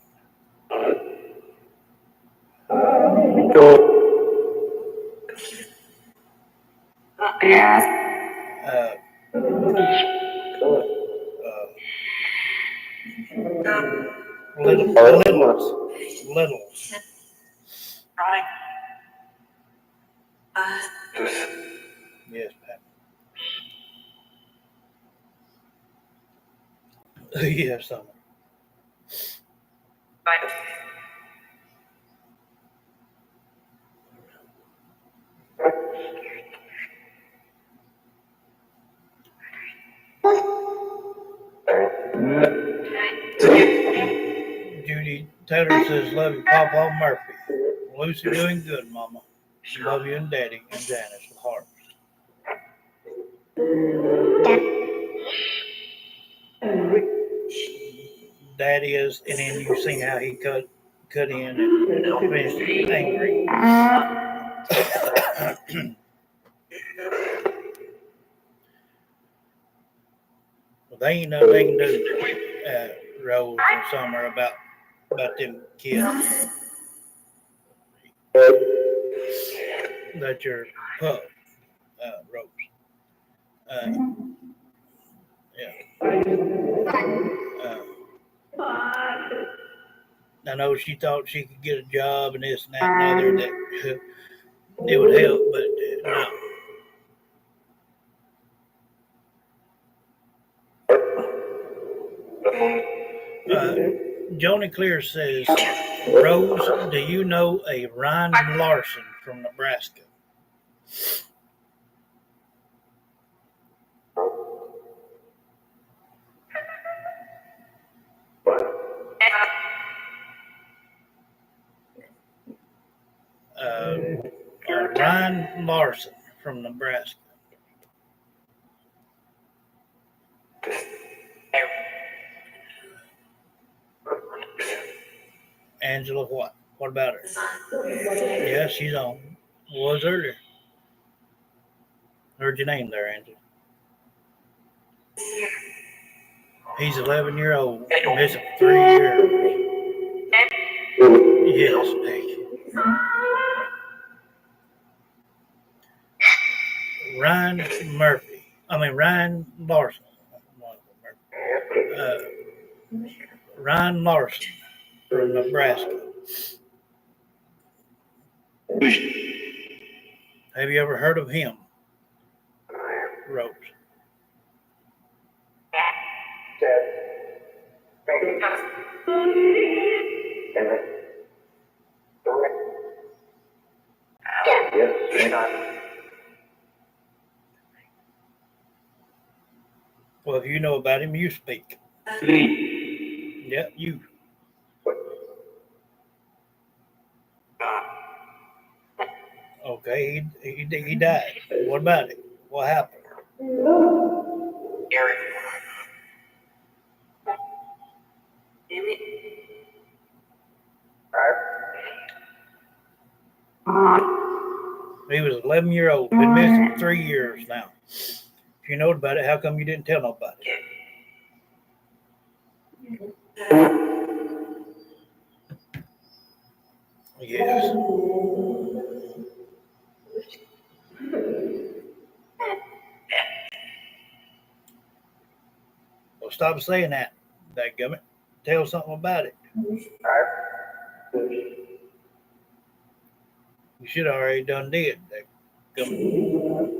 Uh, littles. Yes, Pat. Yes, Summer. Judy Taylor says, "Love you, Papa Murphy. Lucy doing good, Mama. Love you and Daddy and Janice with hearts. Daddy is, and then you seen how he cut in and finished angry. Well, they ain't nothing they can do, Rose and Summer, about them kids. That your pup, Rose. Uh, yeah. I know she thought she could get a job and this and that and other that it would help, but no. Uh, Joni Clear says, Rose, do you know a Ryan Larson from Nebraska? Uh, Ryan Larson from Nebraska. Angela, what? What about her? Yeah, she's on. Was earlier. Heard your name there, Angela. He's 11-year-old, missing for 3 years. Yes, Peggy. Ryan Larson. Uh, Ryan Larson from Nebraska. Have you ever heard of him, Rose? Well, if you know about him, you speak. Yeah, you. Okay, he died. What about it? What happened? He was 11-year-old, been missing for 3 years now. If you know about it, how come you didn't tell nobody? Yes. Well, stop saying that, dadgummit. Tell something about it. You should have already done did, dadgummit.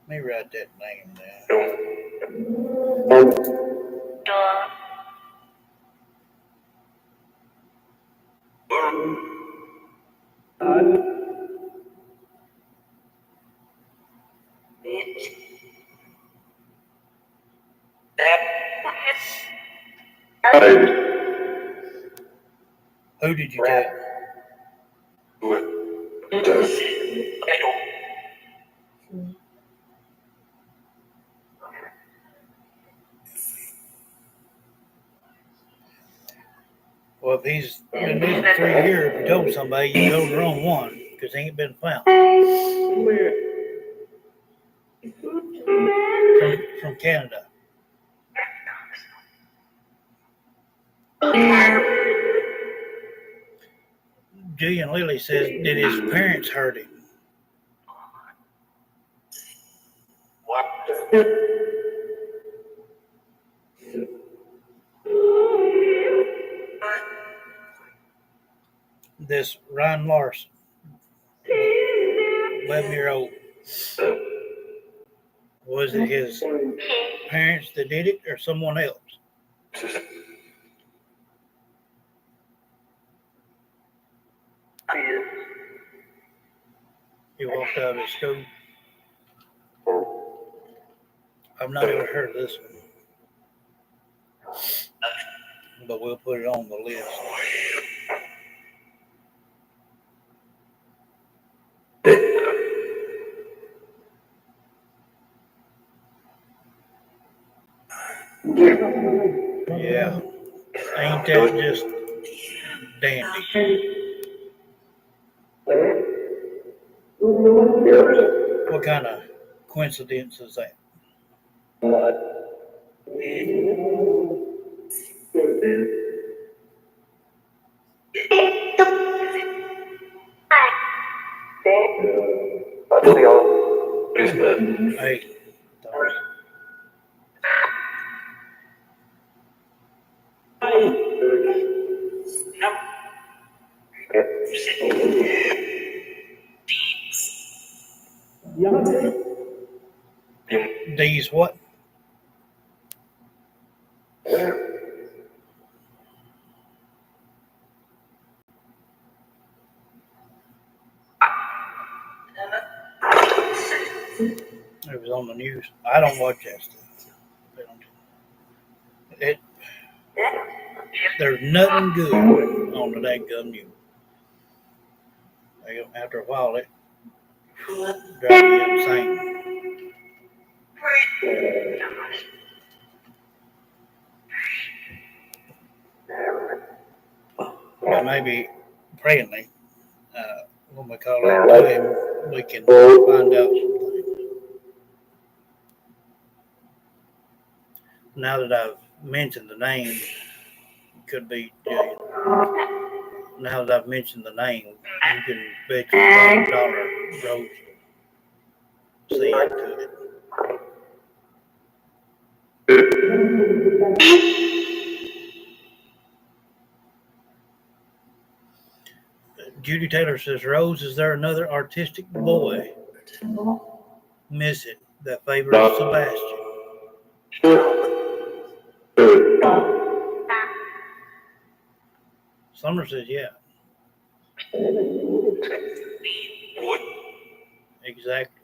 Let me write that name down. Who did you tell? Well, if he's been missing 3 years, you told somebody, you told the wrong one because he ain't been found. From Canada. Julian Lilly says, did his parents hurt him? What? This Ryan Larson, 11-year-old, was it his parents that did it or someone else? He walked out of school. I've not ever heard of this one, but we'll put it on the list. Yeah, ain't that just dandy? What kind of coincidence is that? Hey, These what? It was on the news. I don't watch that stuff. It, there's nothing good on the dadgum news. After a while, it drives you insane. But maybe, apparently, when we call out to him, we can find out some things. Now that I've mentioned the name, it could be Jillian. Now that I've mentioned the name, you can bet your $1 Rose will see into it. Judy Taylor says, Rose, is there another artistic boy missing that favors Sebastian? Summer says, yeah. Exactly.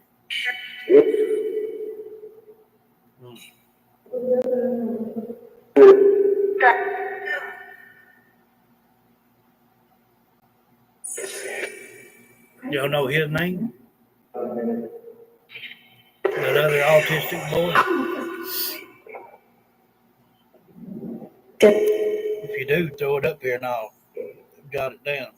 Y'all know his name? That other autistic boy? If you do, throw it up here and I'll jot it down.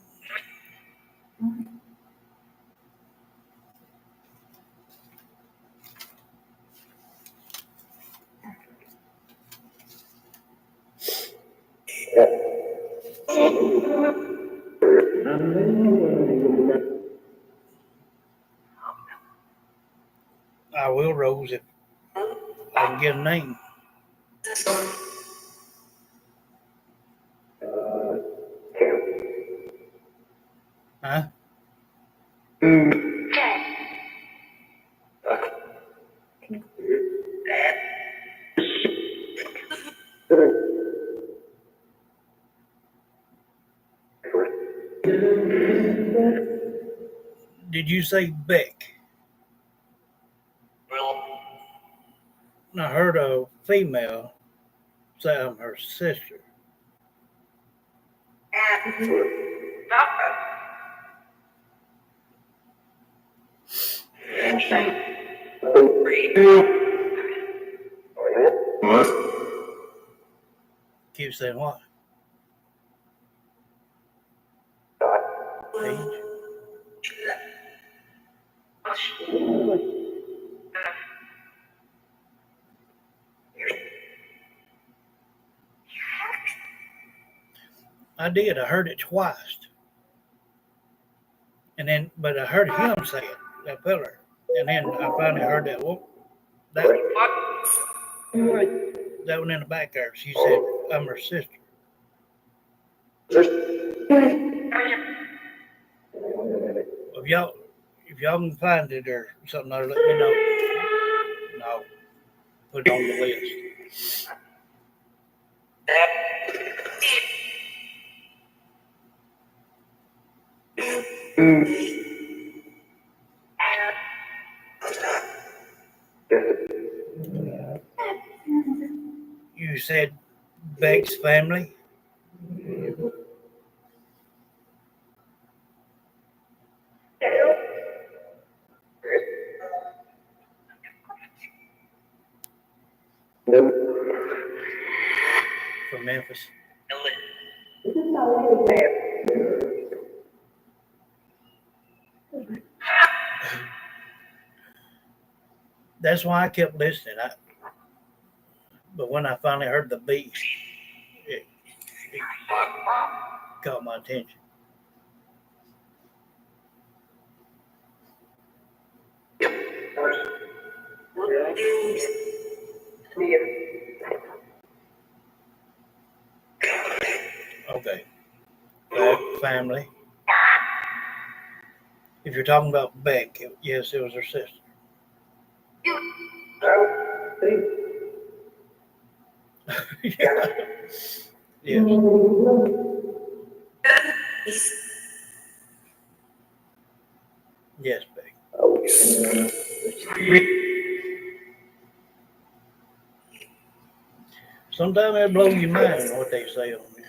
I will, Rose, if I can get a name. Huh? Did you say Beck? I heard a female say I'm her sister. Keep saying what? Paige? I did. I heard it twice. And then, but I heard him say it, that fella. And then I finally heard that that one in the back there. She said, I'm her sister. If y'all can find it or something, let me know. No, put it on the list. You said Beck's family? From Memphis. That's why I kept listening. But when I finally heard the beat, it caught my attention. Okay. Family. If you're talking about Beck, yes, it was her sister. Yeah. Yes, Beck. Sometimes it blows your mind what they say on there.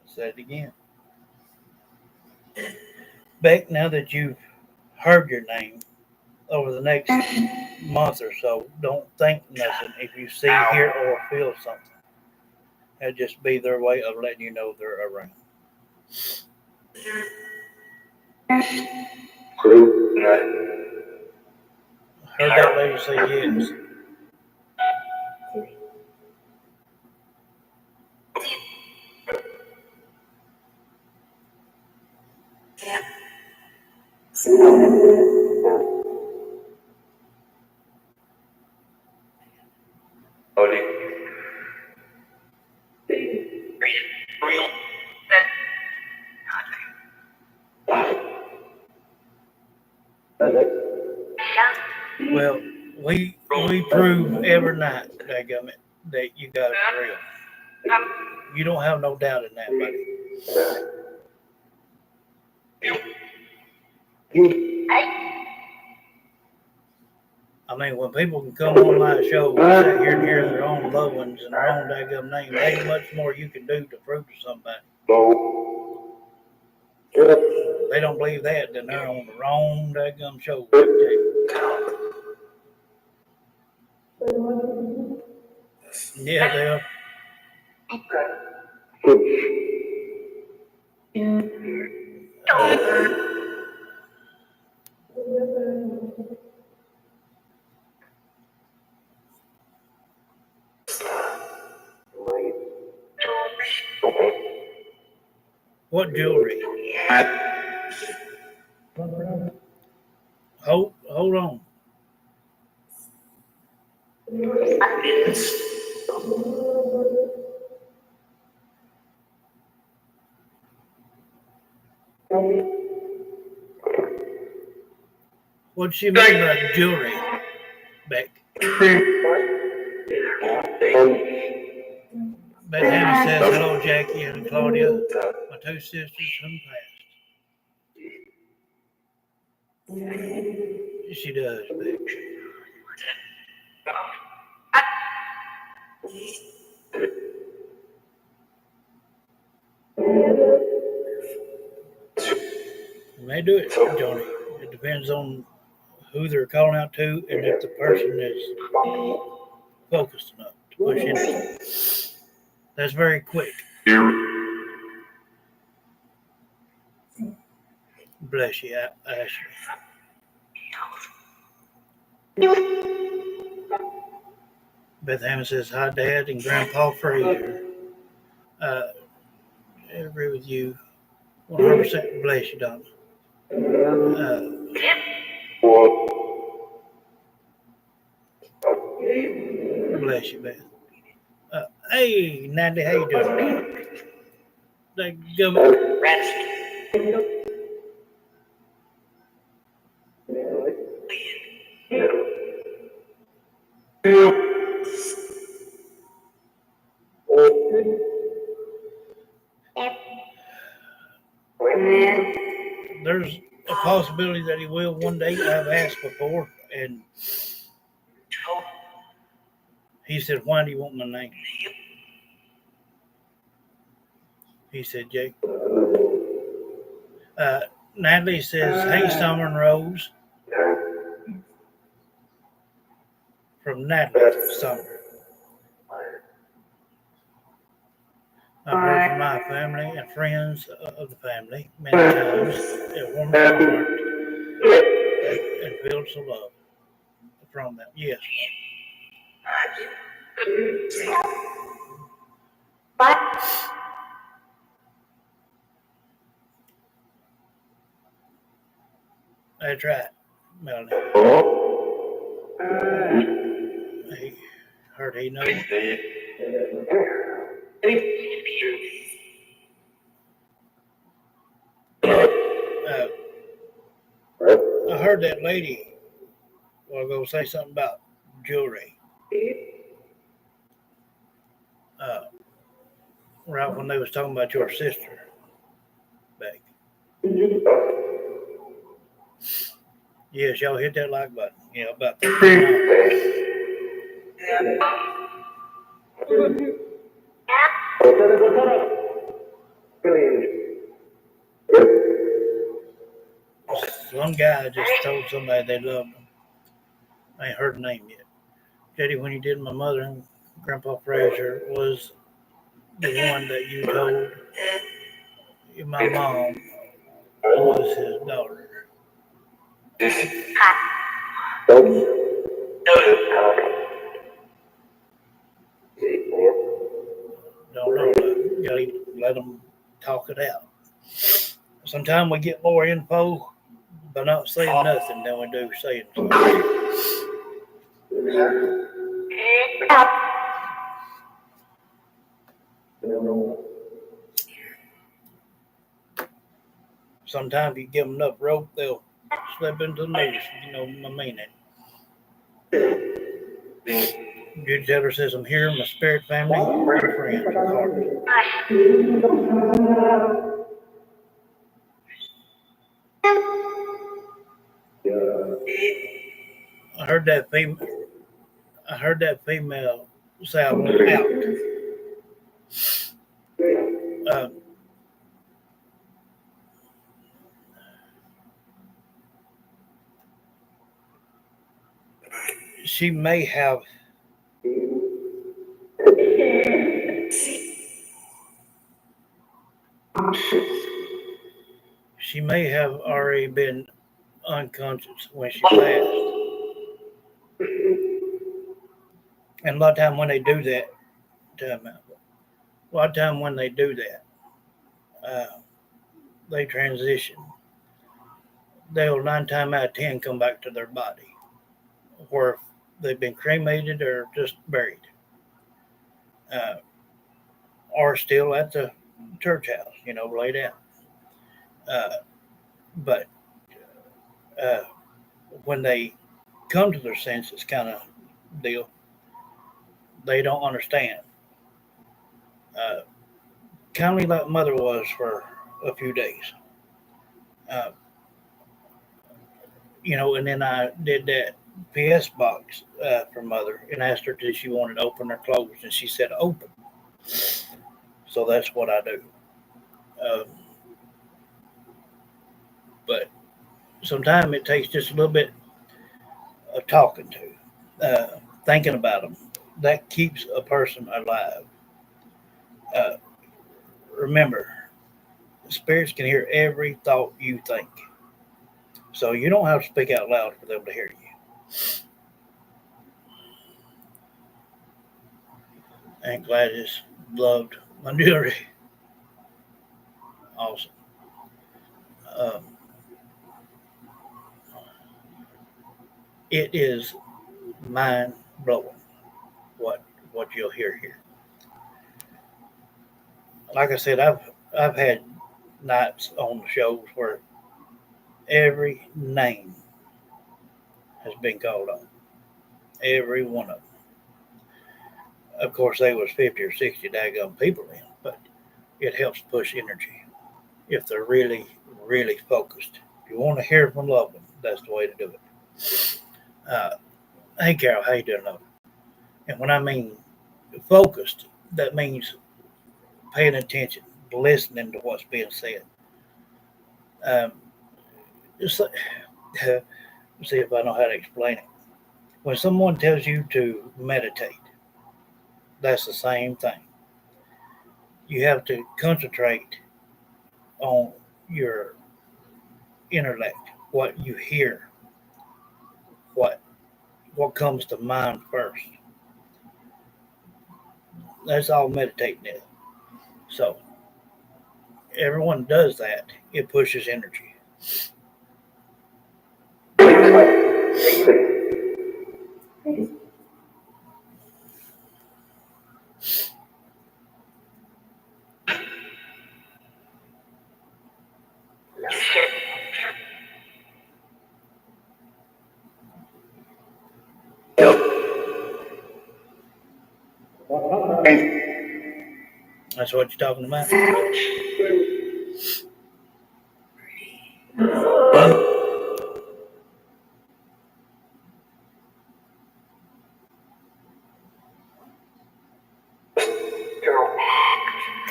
Say it again. Beck, now that you've heard your name over the next month or so, don't think nothing if you see, hear, or feel something. It'll just be their way of letting you know they're around. Heard that lady say yes. Well, we prove every night, dadgummit, that you guys are real. You don't have no doubt in that, buddy. I mean, when people can come on my show and sit here and hear their own loved ones and their own daggum name, there ain't much more you can do to prove to somebody. If they don't believe that, then they're on the wrong daggum show. Yeah, they are. What jewelry? Hold on. What'd she mean by jewelry, Beck? Beck Hannah says, hello, Jackie and Claudia, my two sisters from the past. She does, Beck. When they do it, Johnny, it depends on who they're calling out to and if the person is focused enough to push into it. That's very quick. Bless you, Ashley. Beth Hammond says, hi, Dad and Grandpa Fraser. I agree with you 100%. Bless you, Donna. Bless you, Beth. Hey, Nandy, how you doing? There's a possibility that he will one day. I've asked before, and he said, why do you want my name? He said, Jake. Natalie says, hey, Summer and Rose. From Natalie Summer. I've heard from my family and friends of the family many times. It warms my heart and feels the love from them. Yes. That's right, Melanie. He heard he knows. Uh, I heard that lady a while ago say something about jewelry. Uh, right when they was talking about your sister back. Yes, y'all hit that like button. Yeah, about 13 Some guy just told somebody they loved them. I ain't heard the name yet. Jetty, when you did my mother and Grandpa Fraser was the one that you told my mom was his daughter. Don't know. You gotta let them talk it out. Sometimes we get more info by not saying nothing than we do saying something. Sometimes you give them enough rope, they'll slip into the noose. You know what I mean? Judy Taylor says, I'm here, my spirit family, and friends. I heard that female say I want out. She may have already been unconscious when she passed. And a lot of time when they do that, they transition. They'll 9 times out of 10 come back to their body, or they've been cremated or just buried, uh, or still at the church house, laid out. Uh, but uh, when they come to their senses, kind of deal, they don't understand. Uh, kind of like mother was for a few days. Uh, and then I did that PS box for mother and asked her if she wanted to open or close, and she said open. So that's what I do. Uh, but sometimes it takes just a little bit of talking to, thinking about them. That keeps a person alive. Uh, Remember, spirits can hear every thought you think. So you don't have to speak out loud for them to hear you. Aunt Gladys loved my jewelry. Awesome. Um, it is mind blowing what you'll hear here. Like I said, I've had nights on the shows where every name has been called on. Every one of them. Of course, there was 50 or 60 daggone people in, but it helps push energy if they're really, really focused. If you want to hear from loved one, that's the way to do it. Hey, Carol, how you doing, love? And when I mean focused, that means paying attention, listening to what's being said. Um, just see if I know how to explain it. When someone tells you to meditate, that's the same thing. You have to concentrate on your intellect, what you hear, what what comes to mind first. That's all meditating is. So everyone does that. It pushes energy. That's what you're talking about?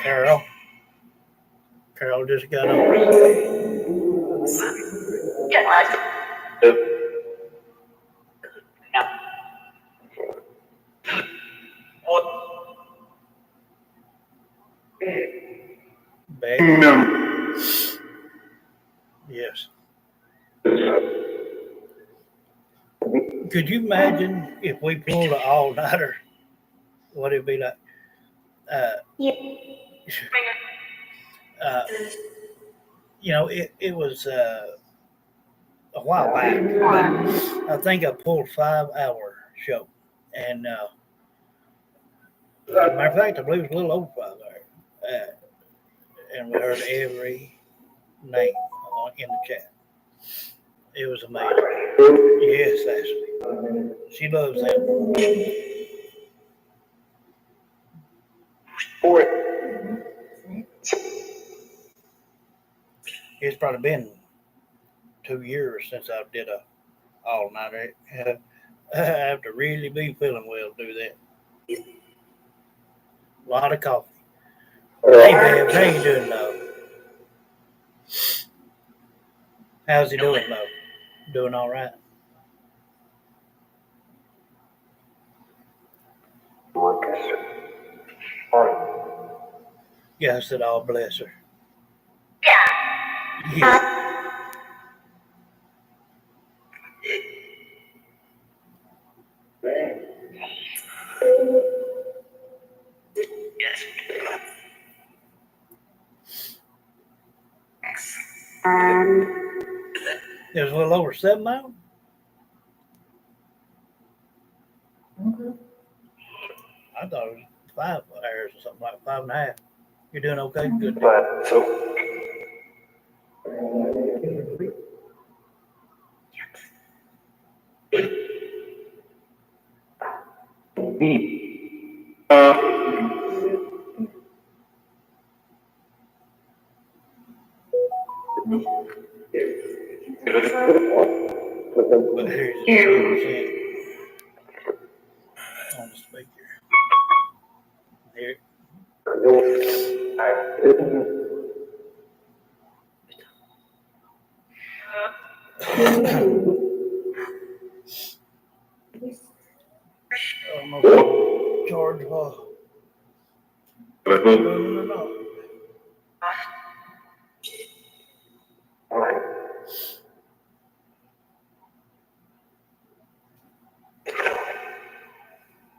Carol. Carol just got up. Bag. Yes. Could you imagine if we pulled an all-nighter? What it'd be like? Uh, uh, it was a while back. I think I pulled 5 hour show, and matter of fact, I believe it was a little over 5 hours. And we heard every name in the chat. It was amazing. Yes, Ashley. She loves them. It's probably been 2 years since I did a all nighter. I have to really be feeling well to do that. A lot of coffee. Hey, Babs, how you doing, though? How's he doing, though? Doing all right? Yeah, I said, "Oh, bless her." Yeah. It was a little over 7 miles. I thought it was 5 hours or something like 5.5. You're doing okay? Good. But here's the 10% on the speaker. Here. I don't know if George will run or not.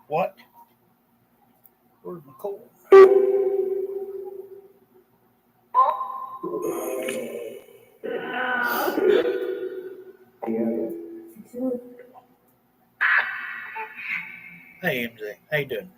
What? Where's my cord? Hey, MJ. How you doing?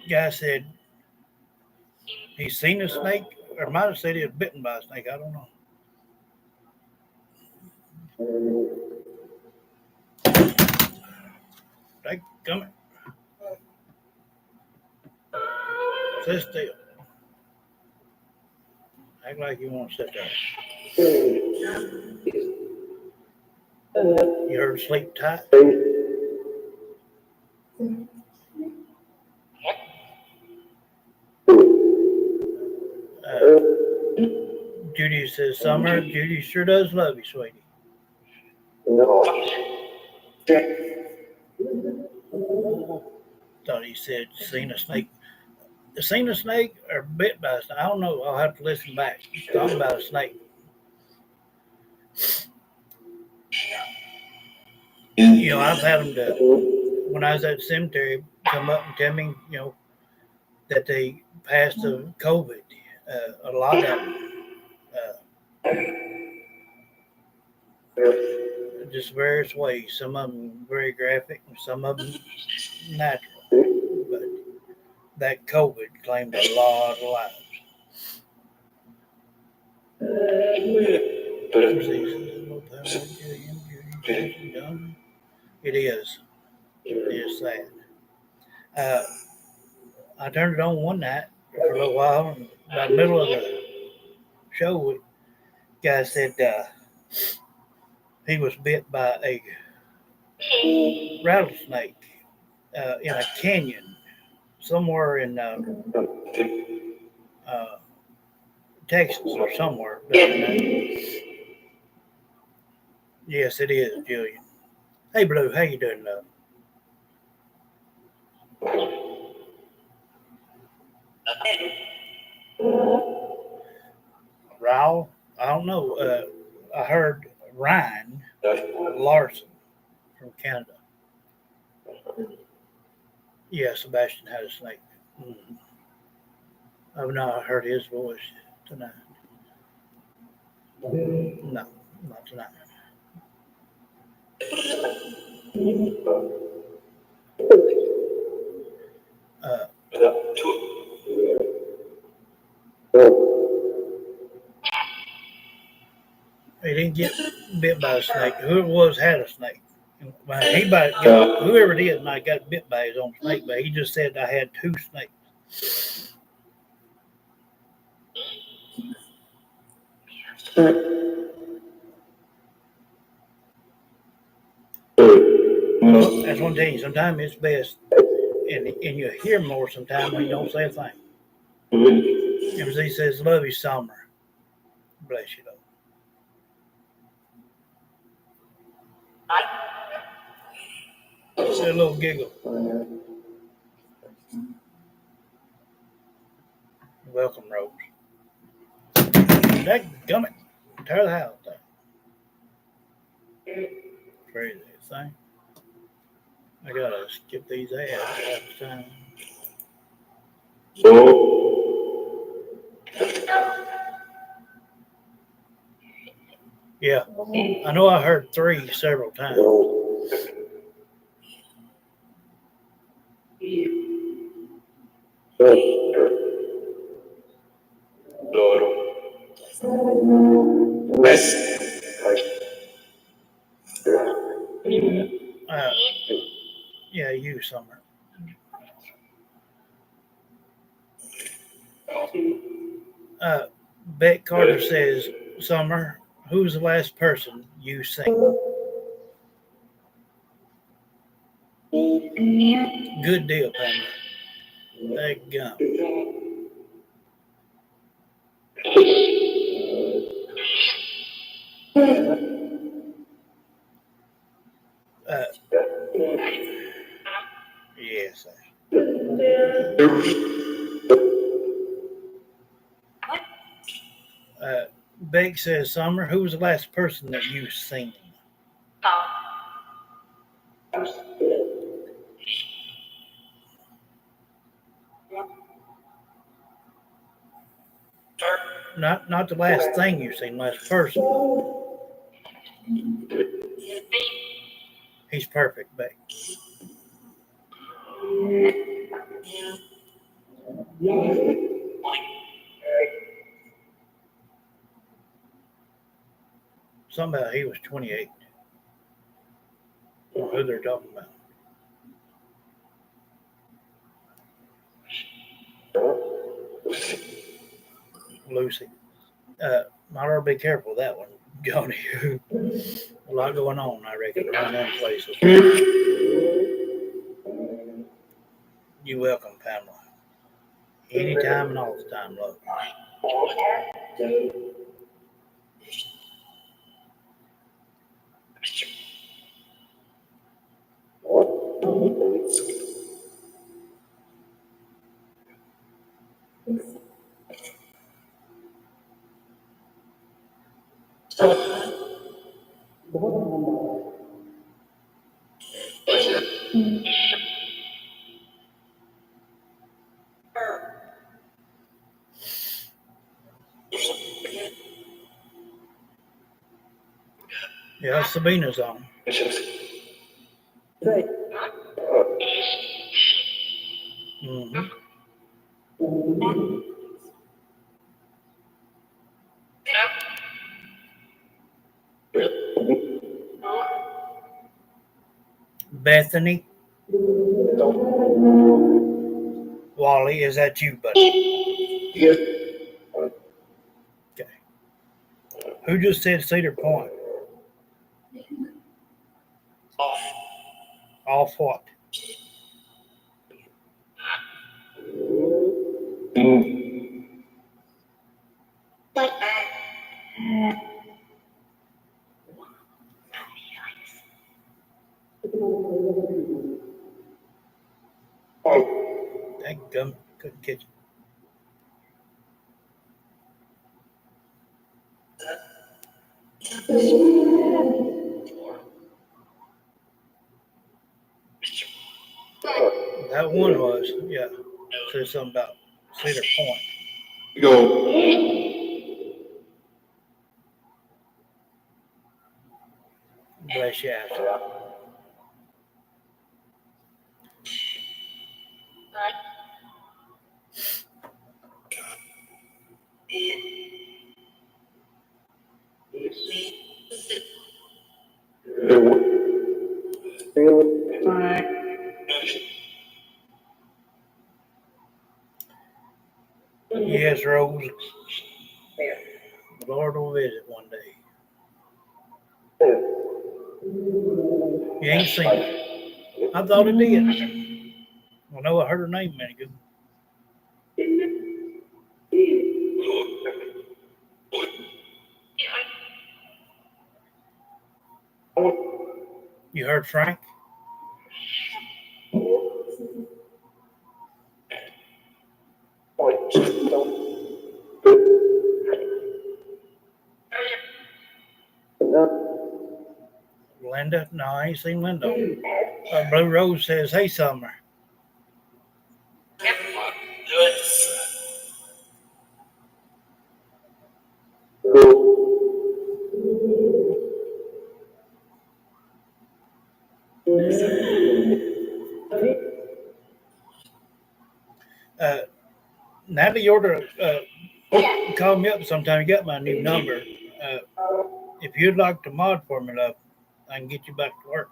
Guy said he's seen a snake, or might have said he was bitten by a snake. I don't know. They coming. Sit still. Act like you want to sit there. You heard sleep tight? Judy says, Summer, Judy sure does love you, sweetie. Thought he said, seen a snake. Seen a snake or bit by a snake? I don't know. I'll have to listen back. Talking about a snake. I've had them when I was at the cemetery, come up and tell me, that they passed the COVID. A lot of them. Just various ways. Some of them very graphic, and some of them natural. But that COVID claimed a lot of lives. It is. It is sad. I turned it on one night for a little while, and by the middle of the show, the guy said he was bit by a rattlesnake in a canyon somewhere in Texas or somewhere. Yes, it is, Julian. Hey, Blue, how you doing, love? Raul? I don't know. I heard Ryan Larson from Canada. Yeah, Sebastian had a snake. Mm-hmm. I've not heard his voice tonight. No, not tonight. Uh, he didn't get bit by a snake. Whoever it was had a snake. Whoever it is, and I got bit by his own snake, but he just said I had two snakes. Well, that's one thing. Sometimes it's best, and you hear more sometimes when you don't say a thing. MZ says, love you, Summer. Bless you, though. A little giggle. Welcome, Rose. That gummit. Tear the house down. Crazy thing. I gotta skip these ads half the time. Yeah, I know I heard 3 several times. Yeah, you, Summer. Beck Carter says, Summer, who's the last person you seen? Good deal, Pamela. That gum. Yes. Beck says, Summer, who was the last person that you seen? Not the last thing you seen, last person. He's perfect, Beck. Something about he was 28. Or who they're talking about. Lucy. I ought to be careful with that one, Johnny. A lot going on, I reckon, around them places. You're welcome, Pamela. Anytime and all the time, love. Yeah, Sabina's on. Mm-hmm. Bethany, Wally, is that you, buddy? Okay. Who just said Cedar Point? Off what? Thank gum. Couldn't catch it. That one was, yeah. Said something about Cedar Point. Go. Bless you, Ashley. Yes, Rose. The Lord will visit one day. You ain't seen it. I thought it did. I know I heard her name a minute ago. You heard Frank? Linda? No, I ain't seen Linda. Blue Rose says, hey, Summer. Natalie, you ought to call me up sometime. You got my new number. If you'd like to mod for me, love, I can get you back to work.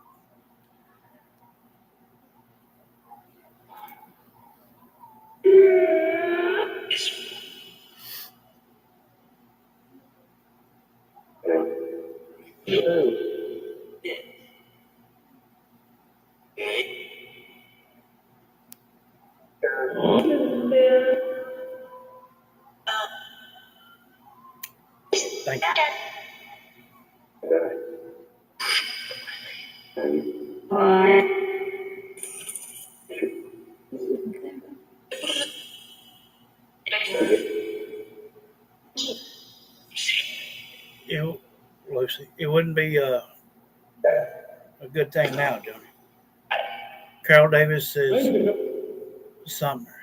Thank you. Lucy, it wouldn't be a good thing now, Johnny. Carol Davis says Summer.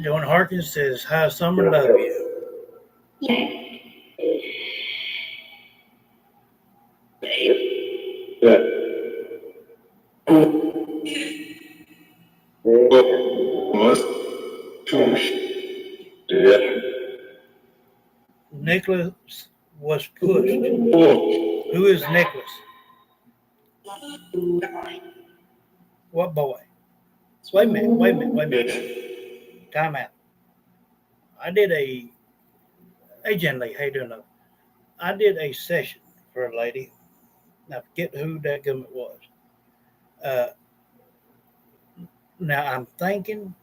Joan Harkins says, hi, Summer, love you. Nicholas was pushed. Who is Nicholas? What boy? Wait a minute. time out. I did hey Jen Lee, how you doing? I did a session for a lady. I forget who that government was. Uh, now I'm thinking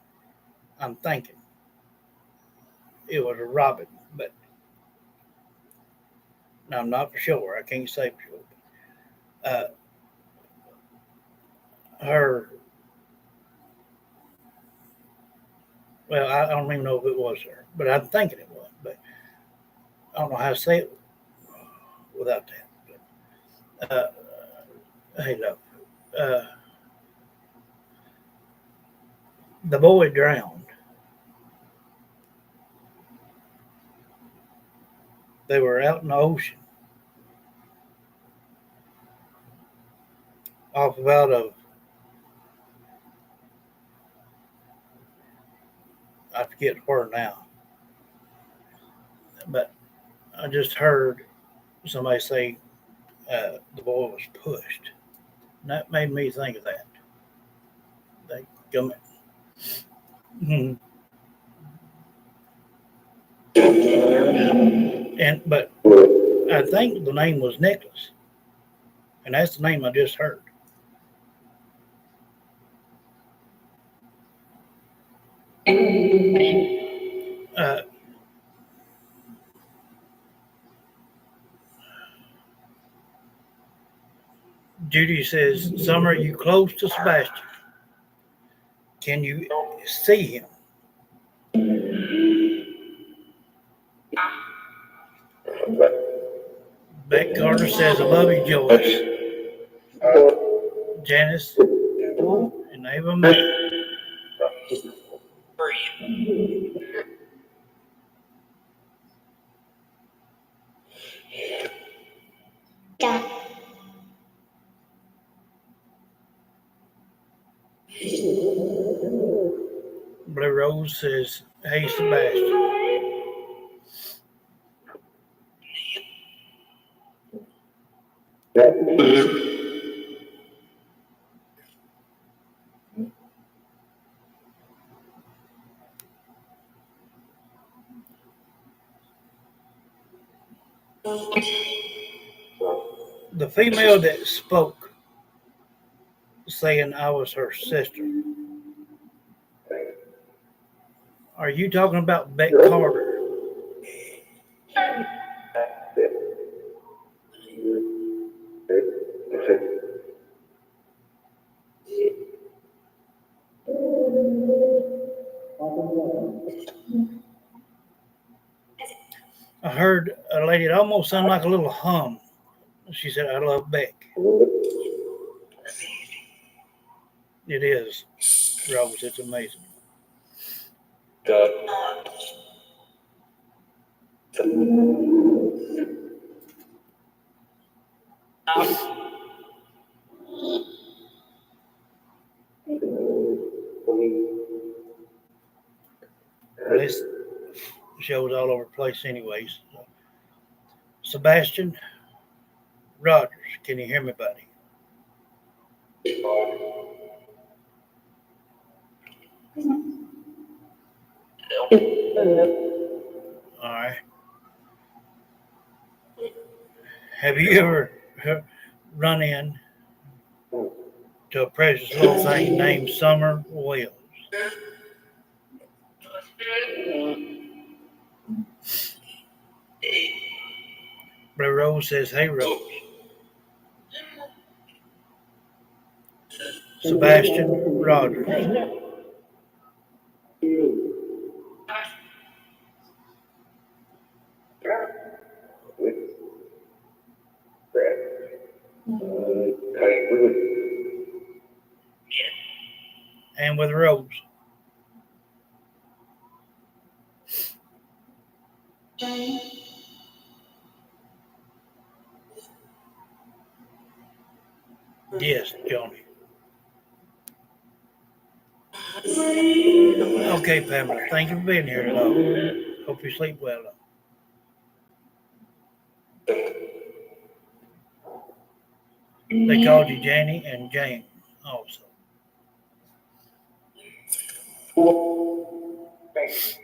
it was a Robin, but now I'm not for sure. I can't say for sure. Her, well, I don't even know if it was her, but I'm thinking it was. But I don't know how to say it without that. But, hey, look, uh, the boy drowned. They were out in the ocean, off of out of I forget where now, but I just heard somebody say the boy was pushed. And that made me think of that. They come, mhm. And but I think the name was Nicholas, and that's the name I just heard. Uh, Judy says, "Summer, you close to Sebastian? Can you see him?" Beck Carter says, "I love you, Joyce, Janice, and Ava May." Blue Rose says, "Hey, Sebastian." The female that spoke, saying I was her sister, are you talking about Beck Carter? I heard a lady, it almost sounded like a little hum. She said, "I love Beck." It is, Rose. It's amazing. This show's all over the place, anyways. Sebastian Rogers, can you hear me, buddy? All right. Have you ever run in to a precious little thing named Summer Wells? Blue Rose says, "Hey, Rose." Sebastian Rogers. And with Rose. Yes, Johnny. Okay, Pamela. Thank you for being here today. Hope you sleep well. They called you Janie and Jane also. Bless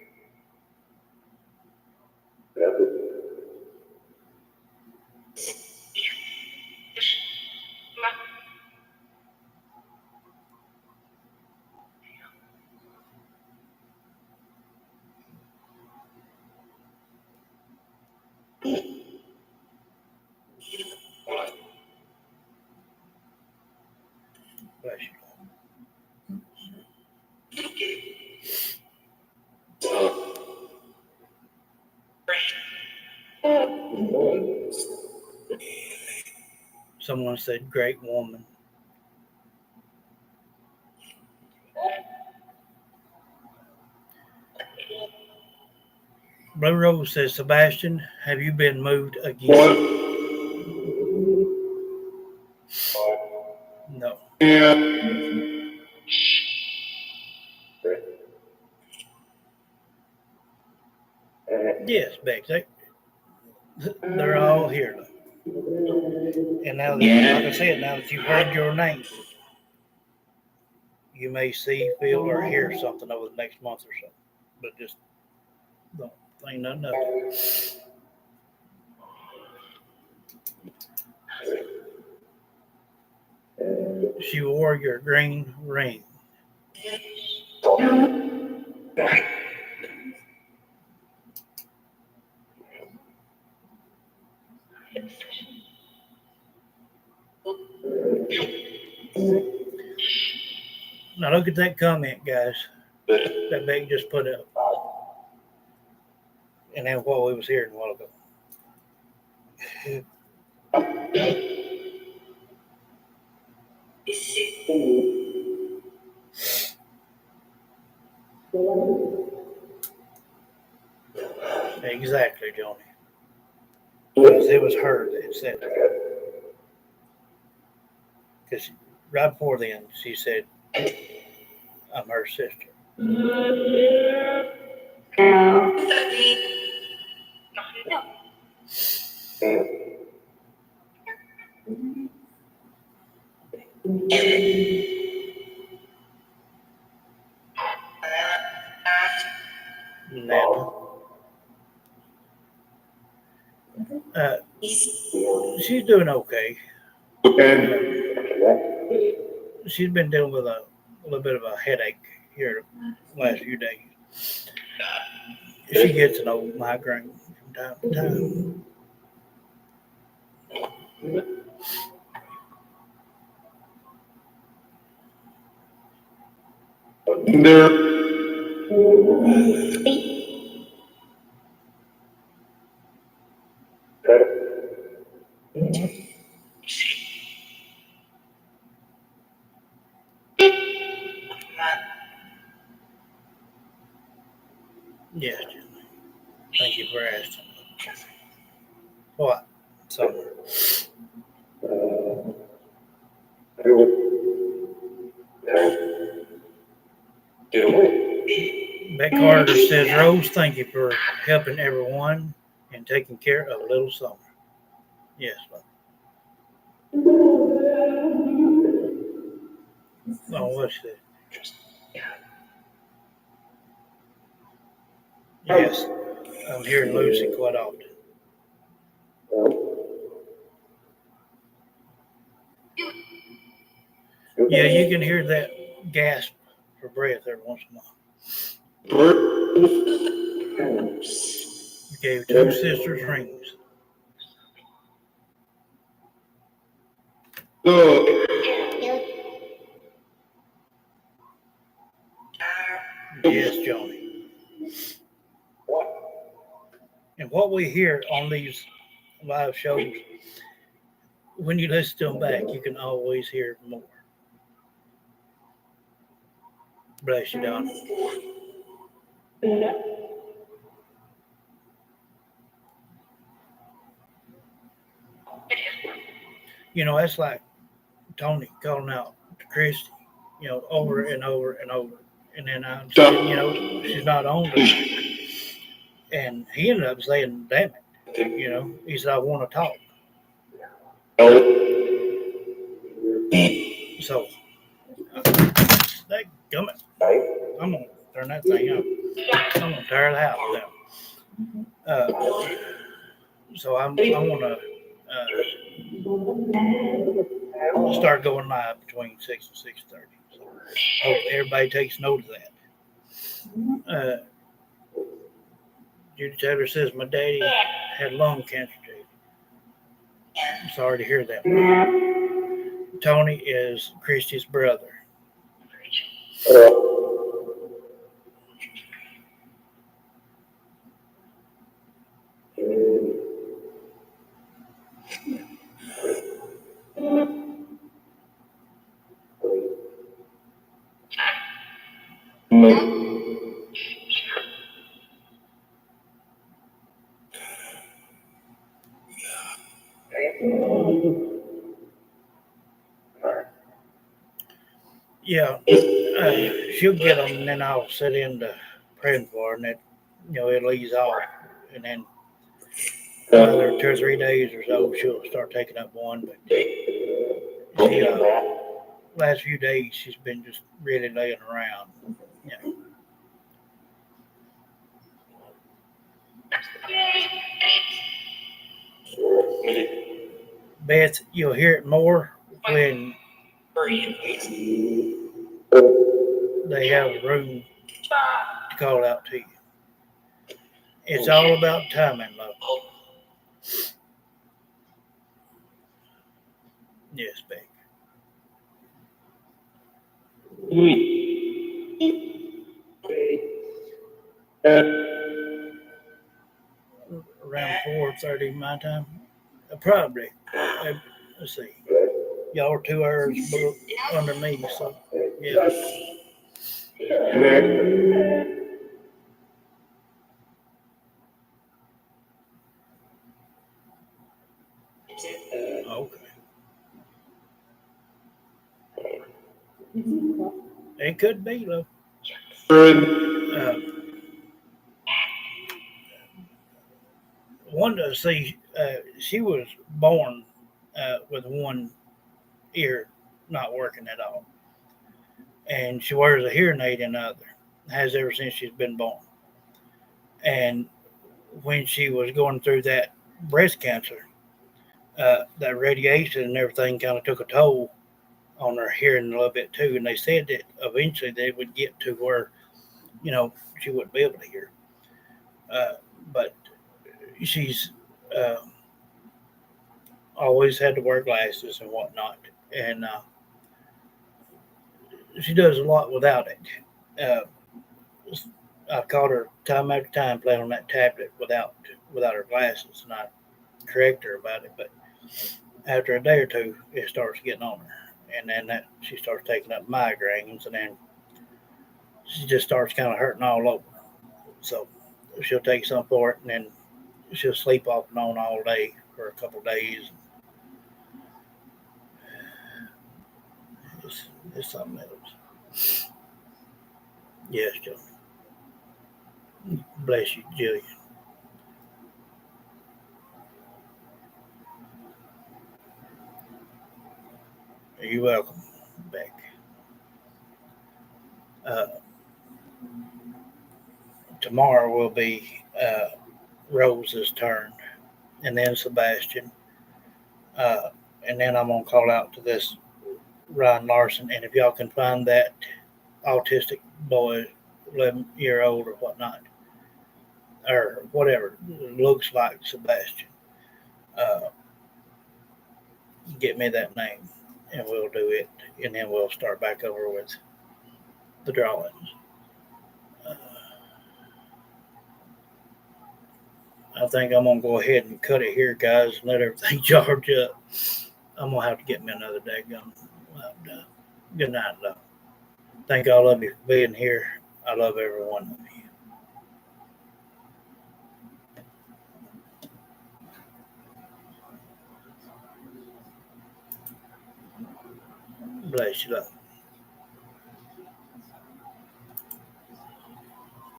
you. Someone said, great woman. Blue Rose says, Sebastian, have you been moved again? No. Yes, Bex. They're all here. And now, like I said, now that you've heard your name, you may see, feel, or hear something over the next month or so. But just don't think nothing of it. She wore your green ring. Now look at that comment, guys. That Beck just put up. And then what we was hearing a while ago. Exactly, Johnny. Because it was her that said it. Because right before then, she said, I'm her sister. Nana. She's doing okay. She's been dealing with a little bit of a headache here the last few days. She gets an old migraine from time to time. Yes, Jimmy. Thank you for asking. What? Summer. Beck Carter says, Rose, thank you for helping everyone and taking care of little Summer. Yes, love. Oh, what's that? Yes, I'm hearing Lucy quite often. Yeah, you can hear that gasp for breath every once in a while. You gave two sisters rings. Yes, Johnny. And what we hear on these live shows, when you listen to them back, you can always hear more. Bless you, Don. You know, that's like Tony calling out to Christy, you know, over and over and over. And then I'm saying, you know, she's not on tonight. And he ended up saying, damn it. You know, he said, I want to talk. So, that gummit. I'm going to turn that thing up. I'm gonna tear the house down. So I want to start going live between 6 and 6:30. So hope everybody takes note of that. Judy Taylor says my daddy had lung cancer too. I'm sorry to hear that. Tony is Christy's brother. Yeah, she'll get them, and then I'll sit in the praying for her, and it'll ease off, and then another 2 or 3 days or so, she'll start taking up one. But she, last few days, she's been just really laying around. Yeah. Beth, you'll hear it more when they have a room to call out to you. It's all about timing, love. Yes, Beck. Around 4:30 my time, probably. Let's see. Y'all are 2 hours under me, so yeah. Okay. It could be, though. Uh, one to see, she was born with one ear not working at all, and she wears a hearing aid in the other. Has ever since she's been born. And when she was going through that breast cancer, that radiation and everything kind of took a toll on her hearing a little bit too. And they said that eventually they would get to where, she wouldn't be able to hear. Uh, but she's uh, always had to wear glasses and whatnot. And she does a lot without it. Uh, I caught her time after time playing on that tablet without her glasses, and I correct her about it. But after a day or two, it starts getting on her, and then that she starts taking up migraines, and then she just starts kind of hurting all over. So she'll take some for it, and then she'll sleep off and on all day for a couple of days. It's, it's something else. Yes, Joe. Bless you, Jillian. You're welcome, Beck. Uh, Tomorrow will be Rose's turn, and then Sebastian. Uh, and then I'm gonna call out to this Ryan Larson, and if y'all can find that autistic boy, 11-year old or whatnot, or whatever, looks like Sebastian, uh, get me that name, and we'll do it, and then we'll start back over with the drawings. Uh, I think I'm gonna go ahead and cut it here, guys, and let everything charge up. I'm gonna have to get me another day gun. Good night, love. Thank all of you for being here. I love every one of you. Bless you, love.